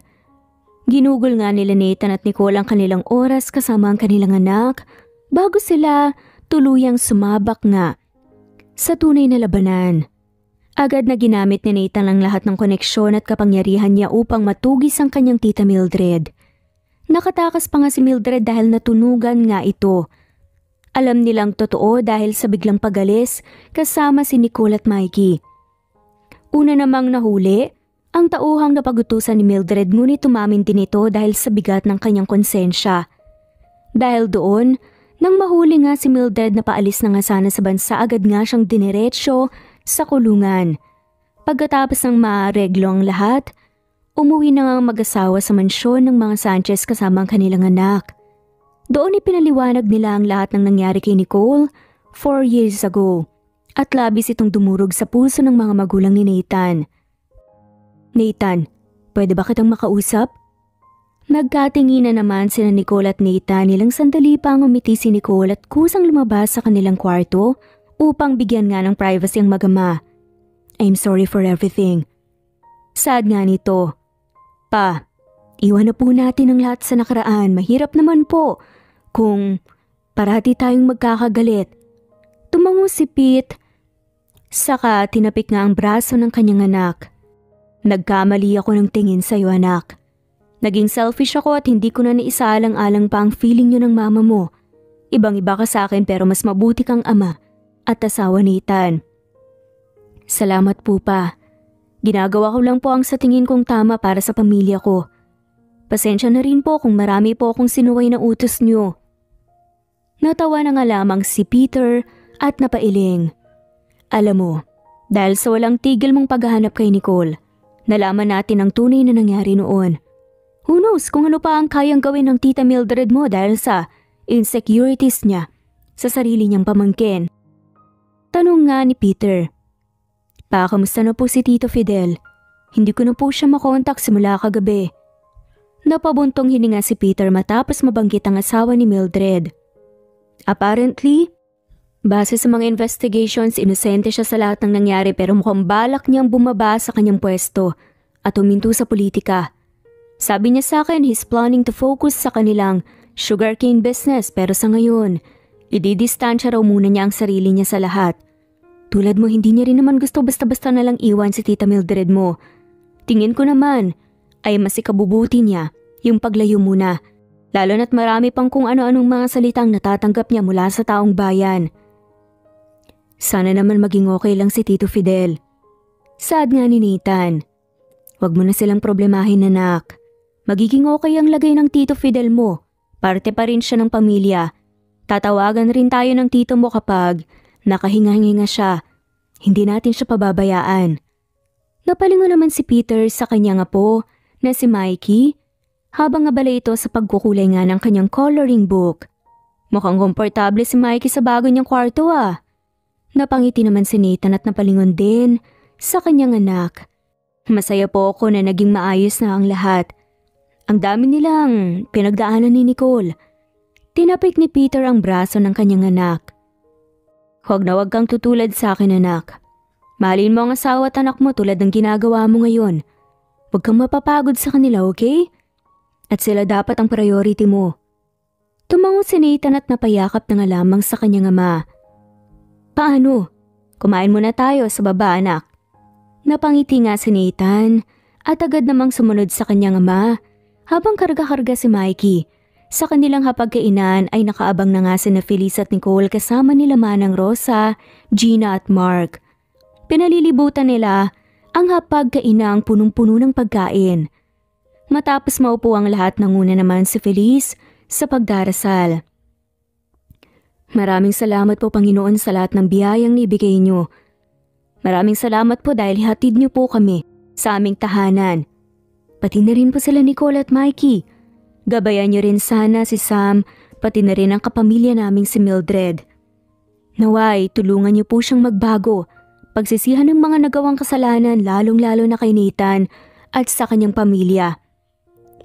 Ginugol nga nila Nathan at Nicole ang kanilang oras kasama ang kanilang anak bago sila tuluyang sumabak nga sa tunay na labanan. Agad na ginamit ni Nathan ang lahat ng koneksyon at kapangyarihan niya upang matugis ang kanyang Tita Mildred. Nakatakas pa nga si Mildred dahil natunugan nga ito. Alam nilang totoo dahil sa biglang pagalis kasama si Nicole at Mikey. Una namang nahuli ang tauhang napagutusan ni Mildred ngunit tumamin din ito dahil sa bigat ng kanyang konsensya. Dahil doon, nang mahuli nga si Mildred na paalis na nga sana sa bansa agad nga siyang dineretsyo sa kulungan. Pagkatapos ng maareglo ang lahat, umuwi na nga ang mag-asawa sa mansyon ng mga Sanchez kasama ang kanilang anak. Doon ipinaliwanag nila ang lahat ng nangyari kay Nicole 4 years ago at labis itong dumurog sa puso ng mga magulang ni Nathan. Nathan, pwede ba kitang makausap? Nagkatinginan naman sina Nicole at Nathan nilang sandali pa ang umiti si Nicole at kusang lumabas sa kanilang kwarto upang bigyan nga ng privacy ang mag-ama. I'm sorry for everything. Sad nga nito. Pa, iwan na po natin ang lahat sa nakaraan. Mahirap naman po kung parati tayong magkakagalit. Tumango si Pete, saka tinapik nga ang braso ng kanyang anak. Nagkamali ako ng tingin sa'yo anak. Naging selfish ako at hindi ko na naisaalang-alang pa ang feeling niyo ng mama mo. Ibang-iba ka sa akin pero mas mabuti kang ama at asawa ni Ethan. Salamat po pa. Ginagawa ko lang po ang sa tingin kong tama para sa pamilya ko. Pasensya na rin po kung marami po akong sinuway na utos niyo. Natawa na nga lamang si Peter at napailing. Alam mo, dahil sa walang tigil mong paghahanap kay Nicole, nalaman natin ang tunay na nangyari noon. Who knows kung ano pa ang kayang gawin ng Tita Mildred mo dahil sa insecurities niya sa sarili niyang pamangkin. Tanong nga ni Peter. Pa, kamusta na po si Tito Fidel? Hindi ko na po siya makontak simula kagabi. Napabuntong hininga si Peter matapos mabanggit ang asawa ni Mildred. Apparently, base sa mga investigations, inosente siya sa lahat ng nangyari pero mukhang balak niyang bumaba sa kanyang pwesto at huminto sa politika. Sabi niya sa akin he's planning to focus sa kanilang sugarcane business pero sa ngayon, ididistansya raw muna niya ang sarili niya sa lahat. Tulad mo, hindi niya rin naman gusto basta-basta na lang iwan si Tita Mildred mo. Tingin ko naman ay mas ikabubuti niya yung paglayo muna, lalo na't marami pang kung ano-anong mga salitang natatanggap niya mula sa taong bayan. Sana naman maging okay lang si Tito Fidel. Sad nga ni Nathan. Huwag mo na silang problemahin, anak. Magiging okay ang lagay ng Tito Fidel mo. Parte pa rin siya ng pamilya. Tatawagan rin tayo ng tito mo kapag nakahinga-hinga siya. Hindi natin siya pababayaan. Napalingon naman si Peter sa kanyang apo na si Mikey habang abala ito sa pagkukulay nga ng kanyang coloring book. Mukhang komportable si Mikey sa bago niyang kwarto ah. Napangiti naman si Nathan at napalingon din sa kanyang anak. Masaya po ako na naging maayos na ang lahat. Ang dami nilang pinagdaanan ni Nicole. Tinapik ni Peter ang braso ng kanyang anak. Huwag na huwag kang tutulad sa akin, anak. Mahalin mo ang asawa at anak mo tulad ng ginagawa mo ngayon. Huwag kang mapapagod sa kanila, okay? At sila dapat ang priority mo. Tumango si Nathan at napayakap na nga lamang sa kanyang ama. Paano? Kumain muna tayo sa baba, anak. Napangiti nga si Nathan at agad namang sumunod sa kanyang ama habang karga-karga si Mikey. Sa kanilang hapagkainan ay nakaabang na nga sina Feliz at Nicole kasama nila Manang Rosa, Gina at Mark. Pinalilibutan nila ang hapagkainang punong-puno ng pagkain. Matapos maupo ang lahat, nanguna naman si Feliz sa pagdarasal. Maraming salamat po, Panginoon, sa lahat ng biyayang ibigay niyo. Maraming salamat po dahil hatid niyo po kami sa aming tahanan. Pati na rin po sila Nicole at Mikey. Gabayan niyo rin sana si Sam, pati na rin ang kapamilya naming si Mildred. Naway, tulungan niyo po siyang magbago. Pagsisihan ng mga nagawang kasalanan, lalong-lalo na kay Nathan at sa kanyang pamilya.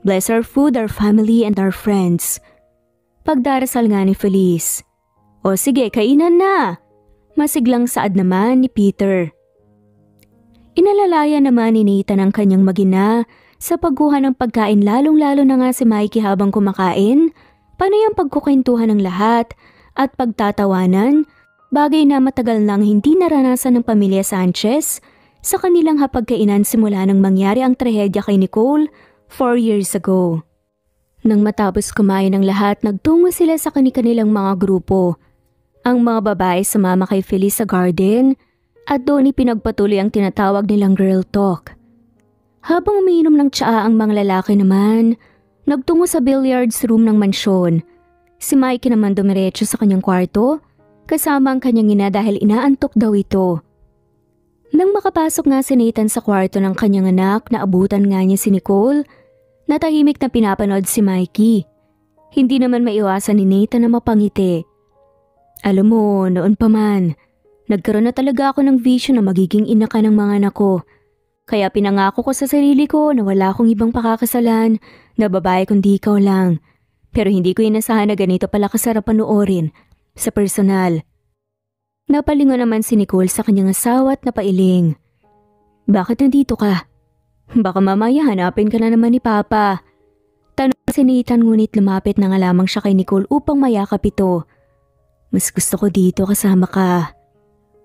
Bless our food, our family, and our friends. Pagdarasal nga ni Feliz. O sige, kainan na! Masiglang saad naman ni Peter. Inalalaya naman ni Nathan ang kanyang magina sa pagkuha ng pagkain, lalong-lalo na nga si Mikey habang kumakain, panay ang pagkukwentuhan ng lahat at pagtatawanan. Bagay na matagal nang hindi naranasan ng pamilya Sanchez sa kanilang hapagkainan simula nang mangyari ang trahedya kay Nicole 4 years ago. Nang matapos kumain ng lahat, nagtungo sila sa kanilang mga grupo. Ang mga babae sumama kay Feliz sa garden at doon ipinagpatuloy ang tinatawag nilang girl talk. Habang umiinom ng tsaa ang mga lalaki naman, nagtungo sa billiards room ng mansyon. Si Mikey naman dumiretso sa kanyang kwarto kasama ang kanyang ina dahil inaantok daw ito. Nang makapasok nga si Nathan sa kwarto ng kanyang anak, naabutan nga niya si Nicole, na tahimik na pinapanood si Mikey. Hindi naman maiwasan ni Nathan na mapangiti. Alam mo, noon pa man, nagkaroon na talaga ako ng vision na magiging ina ka ng mga anak ko. Kaya pinangako ko sa sarili ko na wala akong ibang pakakasalan na babae kundi ikaw lang. Pero hindi ko inasahan na ganito pala kasarap panoorin sa personal. Napalingon naman si Nicole sa kanyang asawa at napailing. Bakit nandito ka? Baka mamaya hanapin ka na naman ni Papa. Tanong si Nathan, ngunit lumapit na nga lamang siya kay Nicole upang mayakap ito. Mas gusto ko dito kasama ka.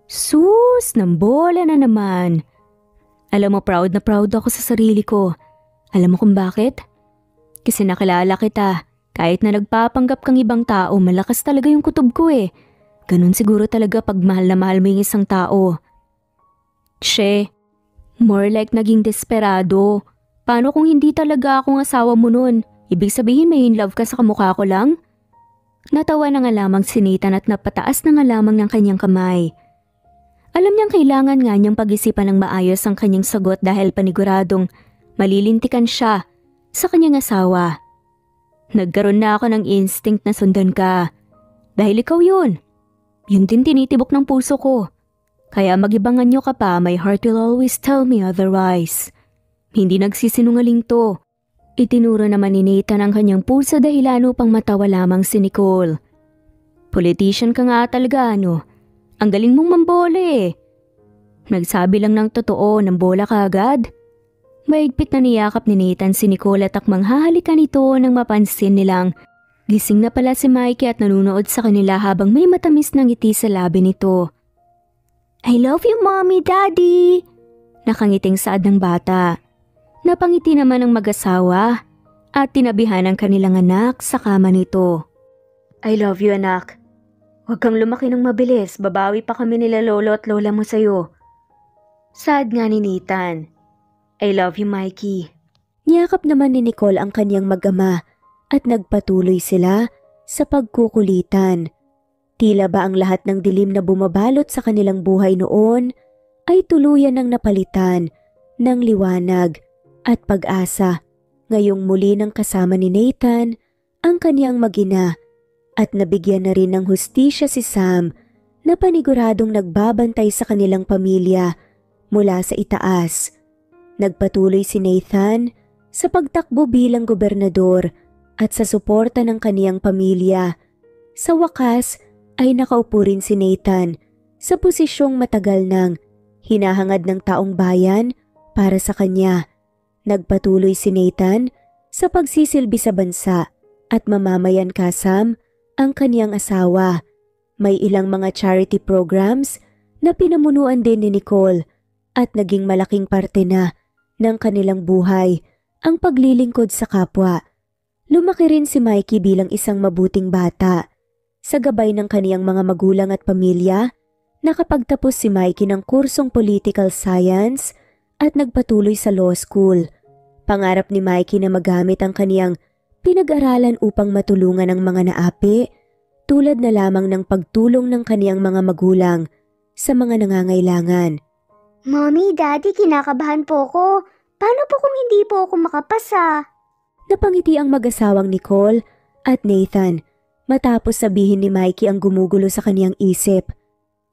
Sus, ng bola na naman. Alam mo, proud na proud ako sa sarili ko. Alam mo kung bakit? Kasi nakilala kita. Kahit na nagpapanggap kang ibang tao, malakas talaga yung kutob ko eh. Ganun siguro talaga pag mahal na mahal mo yung isang tao. She, more like naging desperado. Paano kung hindi talaga akong asawa mo nun? Ibig sabihin may in love ka sa kamukha ko lang? Natawa na nga lamang si Nathan at napataas na nga lamang ng kanyang kamay. Alam niyang kailangan nga niyang pag-isipan ng maayos ang kanyang sagot dahil paniguradong malilintikan siya sa kanyang asawa. Nagkaroon na ako ng instinct na sundan ka. Dahil ikaw yun. Yun din tinitibok ng puso ko. Kaya magibangan niyo ka pa, my heart will always tell me otherwise. Hindi nagsisinungaling to. Itinuro naman ni Nathan ang kanyang pulsa dahilan upang matawa lamang si Nicole. Politician ka nga talaga ano? Ang galing mong mambola eh. Nagsabi lang ng totoo ng bola ka agad. Mahigpit na niyakap ni Nathan si Nicole at akmang hahalikan ito nang mapansin nilang gising na pala si Mikey at nanunood sa kanila habang may matamis na ngiti sa labi nito. I love you, Mommy, Daddy! Nakangiting saad ng bata. Napangiti naman ang mag-asawa at tinabihan ang kanilang anak sa kama nito. I love you, anak. Huwag kang lumaki ng mabilis, babawi pa kami nila lolo at lola mo sa'yo. Saad nga ni Nathan. I love you, Mikey. Niyakap naman ni Nicole ang kanyang mag-ama at nagpatuloy sila sa pagkukulitan. Tila ba ang lahat ng dilim na bumabalot sa kanilang buhay noon ay tuluyan ng napalitan ng liwanag at pag-asa. Ngayong muli ng kasama ni Nathan ang kanyang mag-ina at nabigyan na rin ng hustisya si Sam na paniguradong nagbabantay sa kanilang pamilya mula sa itaas. Nagpatuloy si Nathan sa pagtakbo bilang gobernador at sa suporta ng kaniyang pamilya. Sa wakas ay nakaupo rin si Nathan sa posisyong matagal nang hinahangad ng taong bayan para sa kanya. Nagpatuloy si Nathan sa pagsisilbi sa bansa at mamamayan kasam ang kaniyang asawa. May ilang mga charity programs na pinamunuan din ni Nicole at naging malaking parte na ng kanilang buhay ang paglilingkod sa kapwa. Lumaki rin si Mikey bilang isang mabuting bata. Sa gabay ng kaniyang mga magulang at pamilya, nakapagtapos si Mikey ng kursong political science at nagpatuloy sa law school. Pangarap ni Mikey na magamit ang kaniyang pinag-aralan upang matulungan ang mga naapi, tulad na lamang ng pagtulong ng kaniyang mga magulang sa mga nangangailangan. Mommy, Daddy, kinakabahan po ko. Paano po kung hindi po ako makapasa? Napangiti ang mag-asawang Nicole at Nathan matapos sabihin ni Mikey ang gumugulo sa kaniyang isip.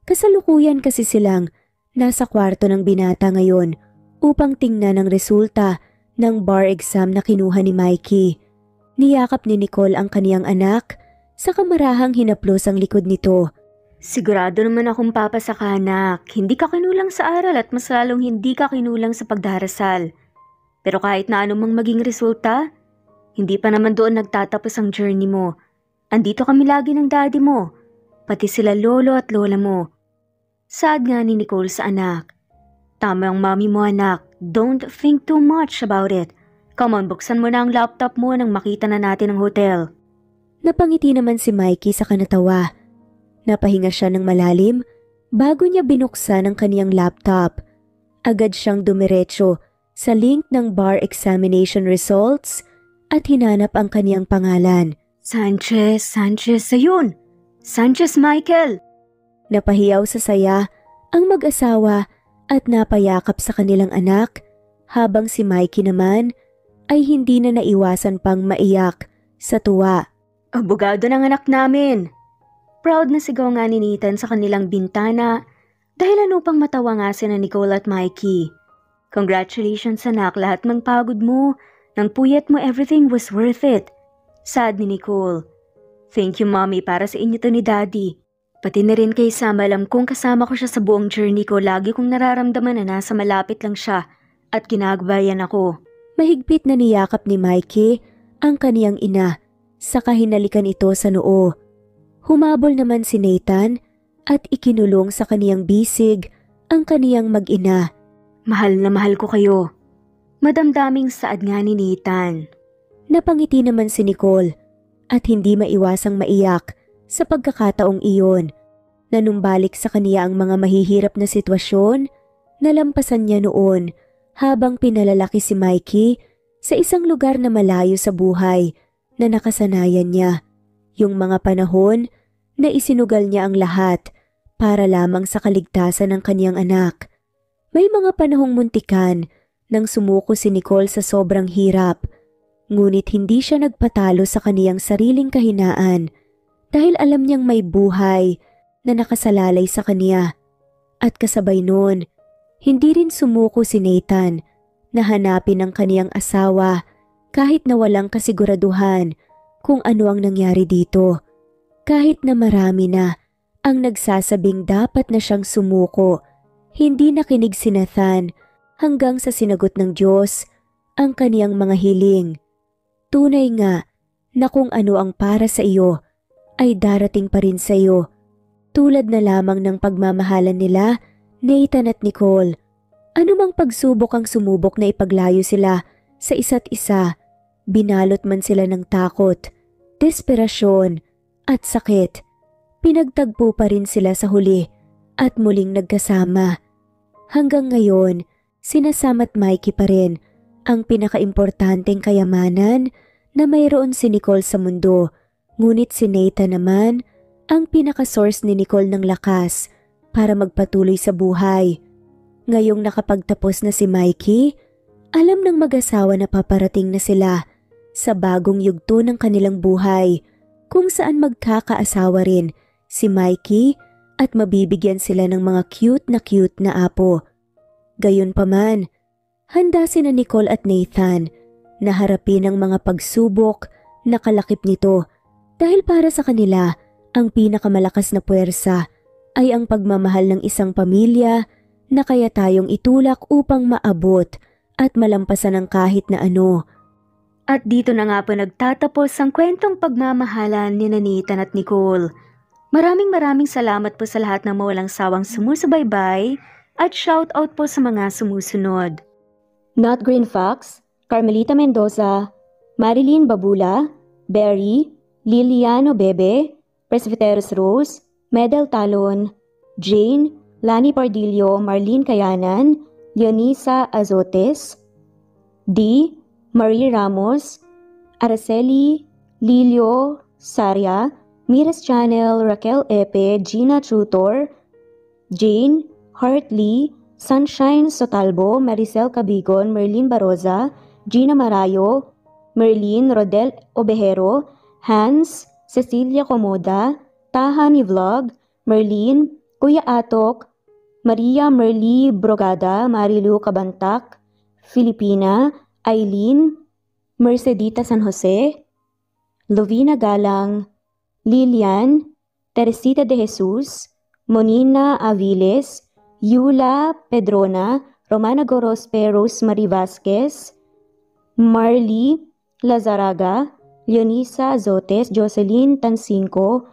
Kasalukuyan kasi silang nasa kwarto ng binata ngayon upang tingnan ang resulta ng bar exam na kinuha ni Mikey. Niyakap ni Nicole ang kaniyang anak sa kamarahang hinaplos ang likod nito. Sigurado naman akong papasa ka, anak. Hindi ka kinulang sa aral at mas lalong hindi ka kinulang sa pagdarasal. Pero kahit na anumang maging resulta, hindi pa naman doon nagtatapos ang journey mo. Andito kami lagi ng daddy mo, pati sila lolo at lola mo. Saad nga ni Nicole sa anak. Tama ang mami mo, anak. Don't think too much about it. Come on, buksan mo na ang laptop mo nang makita na natin ang hotel. Napangiti naman si Mikey sa kanatawa. Napahinga siya ng malalim bago niya binuksan ang kaniyang laptop. Agad siyang dumiretso sa link ng bar examination results at hinanap ang kaniyang pangalan. Sanchez, ayun! Sanchez Michael! Napahiyaw sa saya ang mag-asawa at napayakap sa kanilang anak habang si Mikey naman ay hindi na naiwasan pang maiyak sa tuwa. Abogado ng anak namin! Proud na sigaw nga ni Nathan sa kanilang bintana dahil upang matawa nga sina Nicole at Mikey. Congratulations anak, lahat ng pagod mo, ng puyat mo, everything was worth it. Sad ni Nicole. Thank you mommy, para sa inyo to ni daddy. Pati na rin kay Sam, alam kong kasama ko siya sa buong journey ko, lagi kong nararamdaman na nasa malapit lang siya at ginagabayan ako. Mahigpit na niyakap ni Mikey ang kaniyang ina, saka hinalikan ito sa noo. Humabol naman si Nathan at ikinulong sa kaniyang bisig ang kaniyang mag-ina. Mahal na mahal ko kayo. Madamdaming saad nga ni Nathan. Napangiti naman si Nicole at hindi maiwasang maiyak sa pagkakataong iyon. Nanumbalik sa kaniya ang mga mahihirap na sitwasyon na lampasan niya noon habang pinalalaki si Mikey sa isang lugar na malayo sa buhay na nakasanayan niya. Yung mga panahon na isinugal niya ang lahat para lamang sa kaligtasan ng kaniyang anak. May mga panahong muntikan nang sumuko si Nicole sa sobrang hirap, ngunit hindi siya nagpatalo sa kaniyang sariling kahinaan dahil alam niyang may buhay na nakasalalay sa kaniya. At kasabay noon, hindi rin sumuko si Nathan na hanapin ang kaniyang asawa kahit na walang kasiguraduhan kung ano ang nangyari dito. Kahit na marami na ang nagsasabing dapat na siyang sumuko, hindi nakinig si Nathan hanggang sa sinagot ng Diyos ang kaniyang mga hiling. Tunay nga na kung ano ang para sa iyo ay darating pa rin sa iyo. Tulad na lamang ng pagmamahalan nila, Nathan at Nicole. Anumang pagsubok ang sumubok na ipaglayo sila sa isa't isa, binalot man sila ng takot, desperasyon at sakit. Pinagtagpo pa rin sila sa huli at muling nagkasama. Hanggang ngayon, sina Sam at Mikey pa rin ang pinakaimportanteng kayamanan na mayroon si Nicole sa mundo. Ngunit si Nathan naman ang pinaka-source ni Nicole ng lakas para magpatuloy sa buhay. Ngayong nakapagtapos na si Mikey, alam ng mag-asawa na paparating na sila sa bagong yugto ng kanilang buhay kung saan magkakaasawa rin si Mikey at mabibigyan sila ng mga cute na apo. Gayunpaman, handa sina Nicole at Nathan na harapin ang mga pagsubok na kalakip nito dahil para sa kanila ang pinakamalakas na puwersa ay ang pagmamahal ng isang pamilya na kaya tayong itulak upang maabot at malampasan ang kahit na ano. At dito na nga po nagtatapos ang kwentong pagmamahalan ni Nathan at Nicole. Maraming salamat po sa lahat ng mawalang sawang sumusubaybay at shoutout po sa mga sumusunod. Not Green Fox, Carmelita Mendoza, Marilyn Babula, Berry, Liliano Bebe, Presbyteros Rose, Medel Talon, Jane, Lani Pardillo, Marlene Kayanan, Leonisa Azotes, D. Marie Ramos, Araceli, Lilio Saria, Miras Channel, Raquel Epe, Gina Trutor, Jane, Hartley, Sunshine Sotalbo, Maricel Cabigon, Merlin Baroza, Gina Marayo, Merlin Rodel Obejero, Hans, Cecilia Comoda, Taha ni Vlog, Merlin, Kuya Atok, Maria Merly Brogada, Marilu Cabantac, Filipina, Eileen, Mercedita San Jose, Lovina Galang, Lilian, Teresita de Jesus, Monina Aviles, Yula Pedrona, Romana Gorospe, Rosemary Vasquez, Marley Lazaraga, Leonisa Azotes, Jocelyn Tancinco,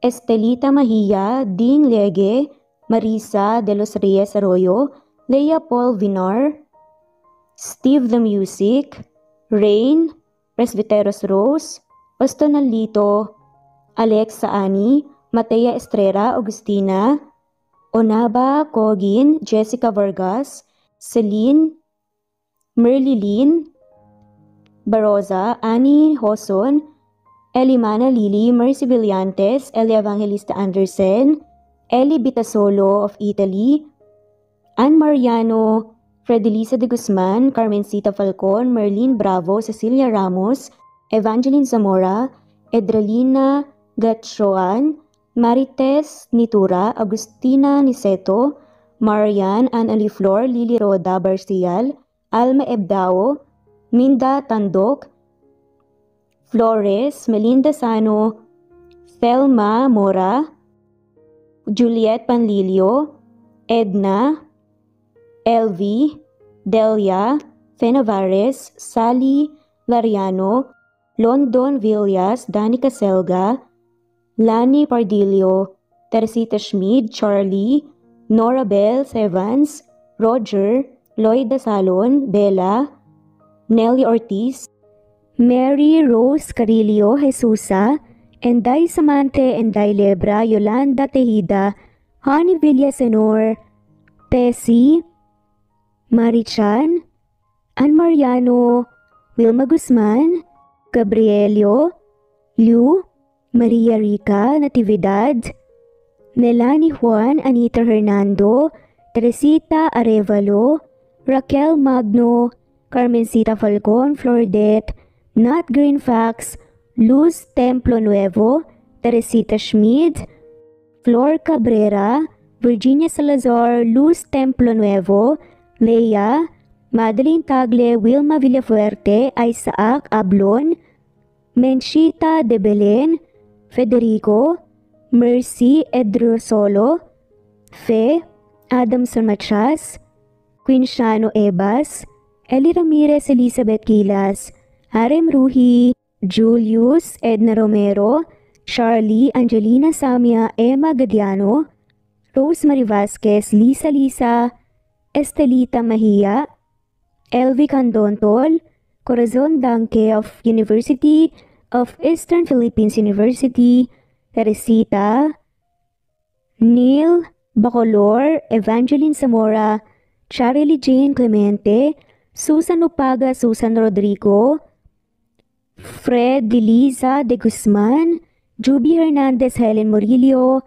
Estelita Mahia, Ding Lege, Marisa de los Reyes Arroyo, Leia Paul Vinar, Steve the Music, Rain, Presbyteros Rose, Ostonalito, Alexa Ani, Matea Estrera Agustina, Onaba Kogin, Jessica Vargas, Celine, Merlilin, Baroza, Annie Hoson, Elimana Lili, Mercy Villantes, Elia Evangelista Anderson, Eli Bitasolo of Italy, Ann Mariano, Fredelisa de Guzman, Carmencita Falcon, Merlin Bravo, Cecilia Ramos, Evangeline Zamora, Edralina Gatchoan, Marites Nitura, Agustina Niceto, Marian, Ann Aliflor, Lily Roda Barcial, Alma Ebdao, Minda Tandok, Flores, Melinda Sano, Thelma Mora, Juliet Panlilio, Edna, LV, Delia, Fenavares, Sally Lariano, London Villas, Danica Selga, Lani Pardillo, Teresita Schmid, Charlie, Nora Bell Evans, Roger, Lloyd Dasalon, Bella, Nelly Ortiz, Mary Rose Carillo Jesusa, Enday Samante, Enday Lebra, Yolanda Tejida, Honey Villasenor, Tessie, Marichan, Ann Mariano, Wilma Guzman, Gabrielio, Liu, Maria Rica Natividad, Melanie Juan, Anita Hernando, Teresita Arevalo, Raquel Magno, Carmencita Falcon, Flordette, Nat Green Fax, Luz Templo Nuevo, Teresita Schmid, Flor Cabrera, Virginia Salazar, Luz Templo Nuevo, Leia, Madeline Tagle, Wilma Villafuerte, Isaac Ablon, Menchita de Belen, Federico, Mercy Edrosolo, Fe, Adamson Machas, Quinciano Ebas, Eli Ramirez Elizabeth Gilas, Harem Ruhi, Julius Edna Romero, Charlie Angelina Samia Emma Gadiano, Rosemary Vasquez, Lisa Lisa, Estelita Mahia, Elvi Candontol, Corazon Danke of University of Eastern Philippines University, Teresita, Neil Bacolor, Evangeline Zamora, Charlie Jane Clemente, Susan Upaga, Susan Rodrigo, Fred Deliza de Guzman, Juby Hernandez, Helen Murillo,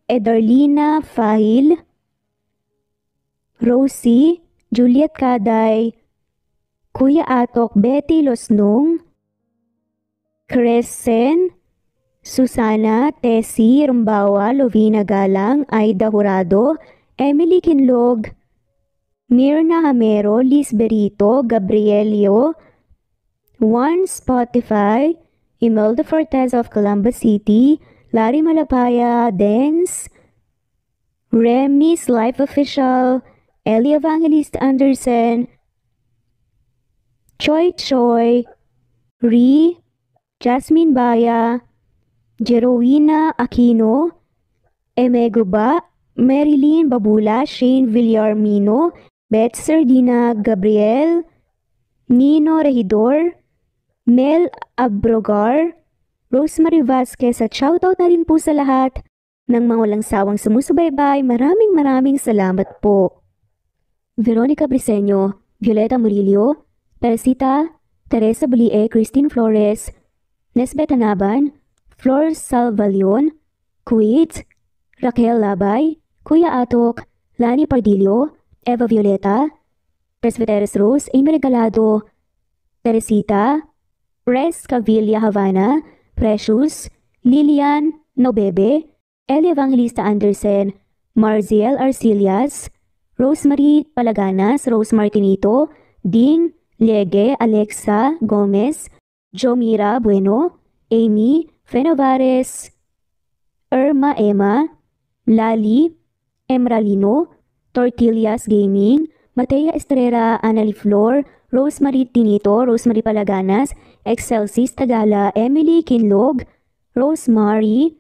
Edarlina Fahil, Rosie, Juliet Kaday, Kuya Atok, Betty Losnong, Crescen, Susana, Tessie Rumbawa, Lovina Galang, Aida Jurado, Emily Kinlog, Mirna Hamero, Liz Berito, Gabrielio, Juan Spotify, Imelda Fortes of Columbus City, Larry Malapaya, Dens, Remy's Life Official, Ellie Evangelist Anderson, Choi Choi, Ri, Jasmine Baya, Jerowina Aquino, Emeguba, Marilyn Babula, Shane Villarmino, Beth Sardina, Gabriel, Nino Regidor, Mel Abrogar, Rosemary Vasquez at shoutout na rin po sa lahat ng mga walang sawang sumusubaybay. Maraming salamat po. Veronica Briseño, Violeta Murillo, Teresita, Teresa Bulie, Christine Flores, Nesbeth Anaban, Flor Salvalion, Kuwait, Raquel Labay, Kuya Atok, Lani Pardillo, Eva Violeta, Presbyteres Rose, Amy Regalado, Teresita, Res Cavilla Havana, Precious, Lilian Nobebe, Eli Evangelista Anderson, Marziel Arcilias, Rosemary Palaganas, Rose Martinito, Ding Lege, Alexa Gomez, Jomira Bueno, Amy Fenovares, Irma Emma, Lali Emralino, Tortillas Gaming, Matea Estrera, Annalie Flor, Rosemary Tinito, Rosemary Palaganas, Excelsis Tagala, Emily Kinlog, Rosemary,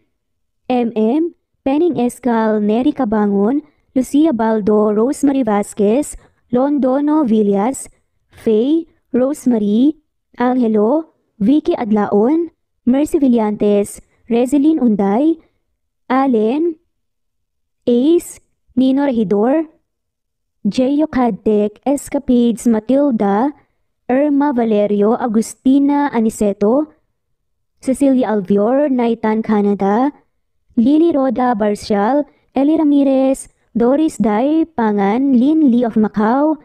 MM, Penning Escal, Neri Cabangon, Lucia Baldo, Rosemary Vasquez, Londono Villas, Faye, Rosemary, Angelo, Vicky Adlaon, Mercy Villantes, Rezeline Unday, Allen, Ace, Nino Regidor, Jeyo Cadtec, Escapades, Matilda, Irma Valerio, Agustina Aniceto, Cecilia Alvior, Naitan Canada, Lily Roda Barcial, Eli Ramirez, Doris Day Pangan, Lynn Lee of Macau,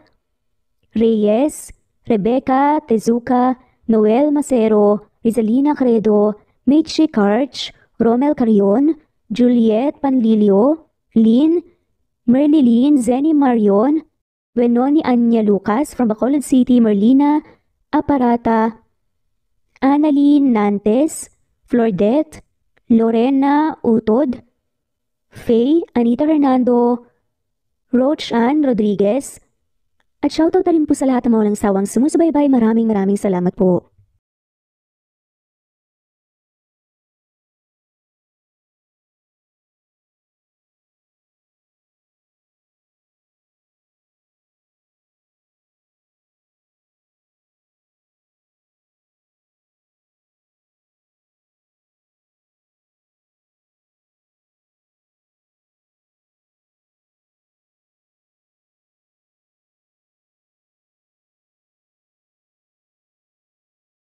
Reyes, Rebecca Tezuka, Noel Macero, Rizalina Credo, Mitchie Karch, Romel Carion, Juliet Panlilio, Lynn, Merlilyn Zenny Marion, Wenoni Anya Lucas from Bacolod City, Merlina Aparata, Annalyn Nantes, Flordette, Lorena Utod, Faye, Anita Hernando, Roach Ann Rodriguez, at shoutout na rin po sa lahat ng mga walang sawang sumusubaybay. Maraming salamat po.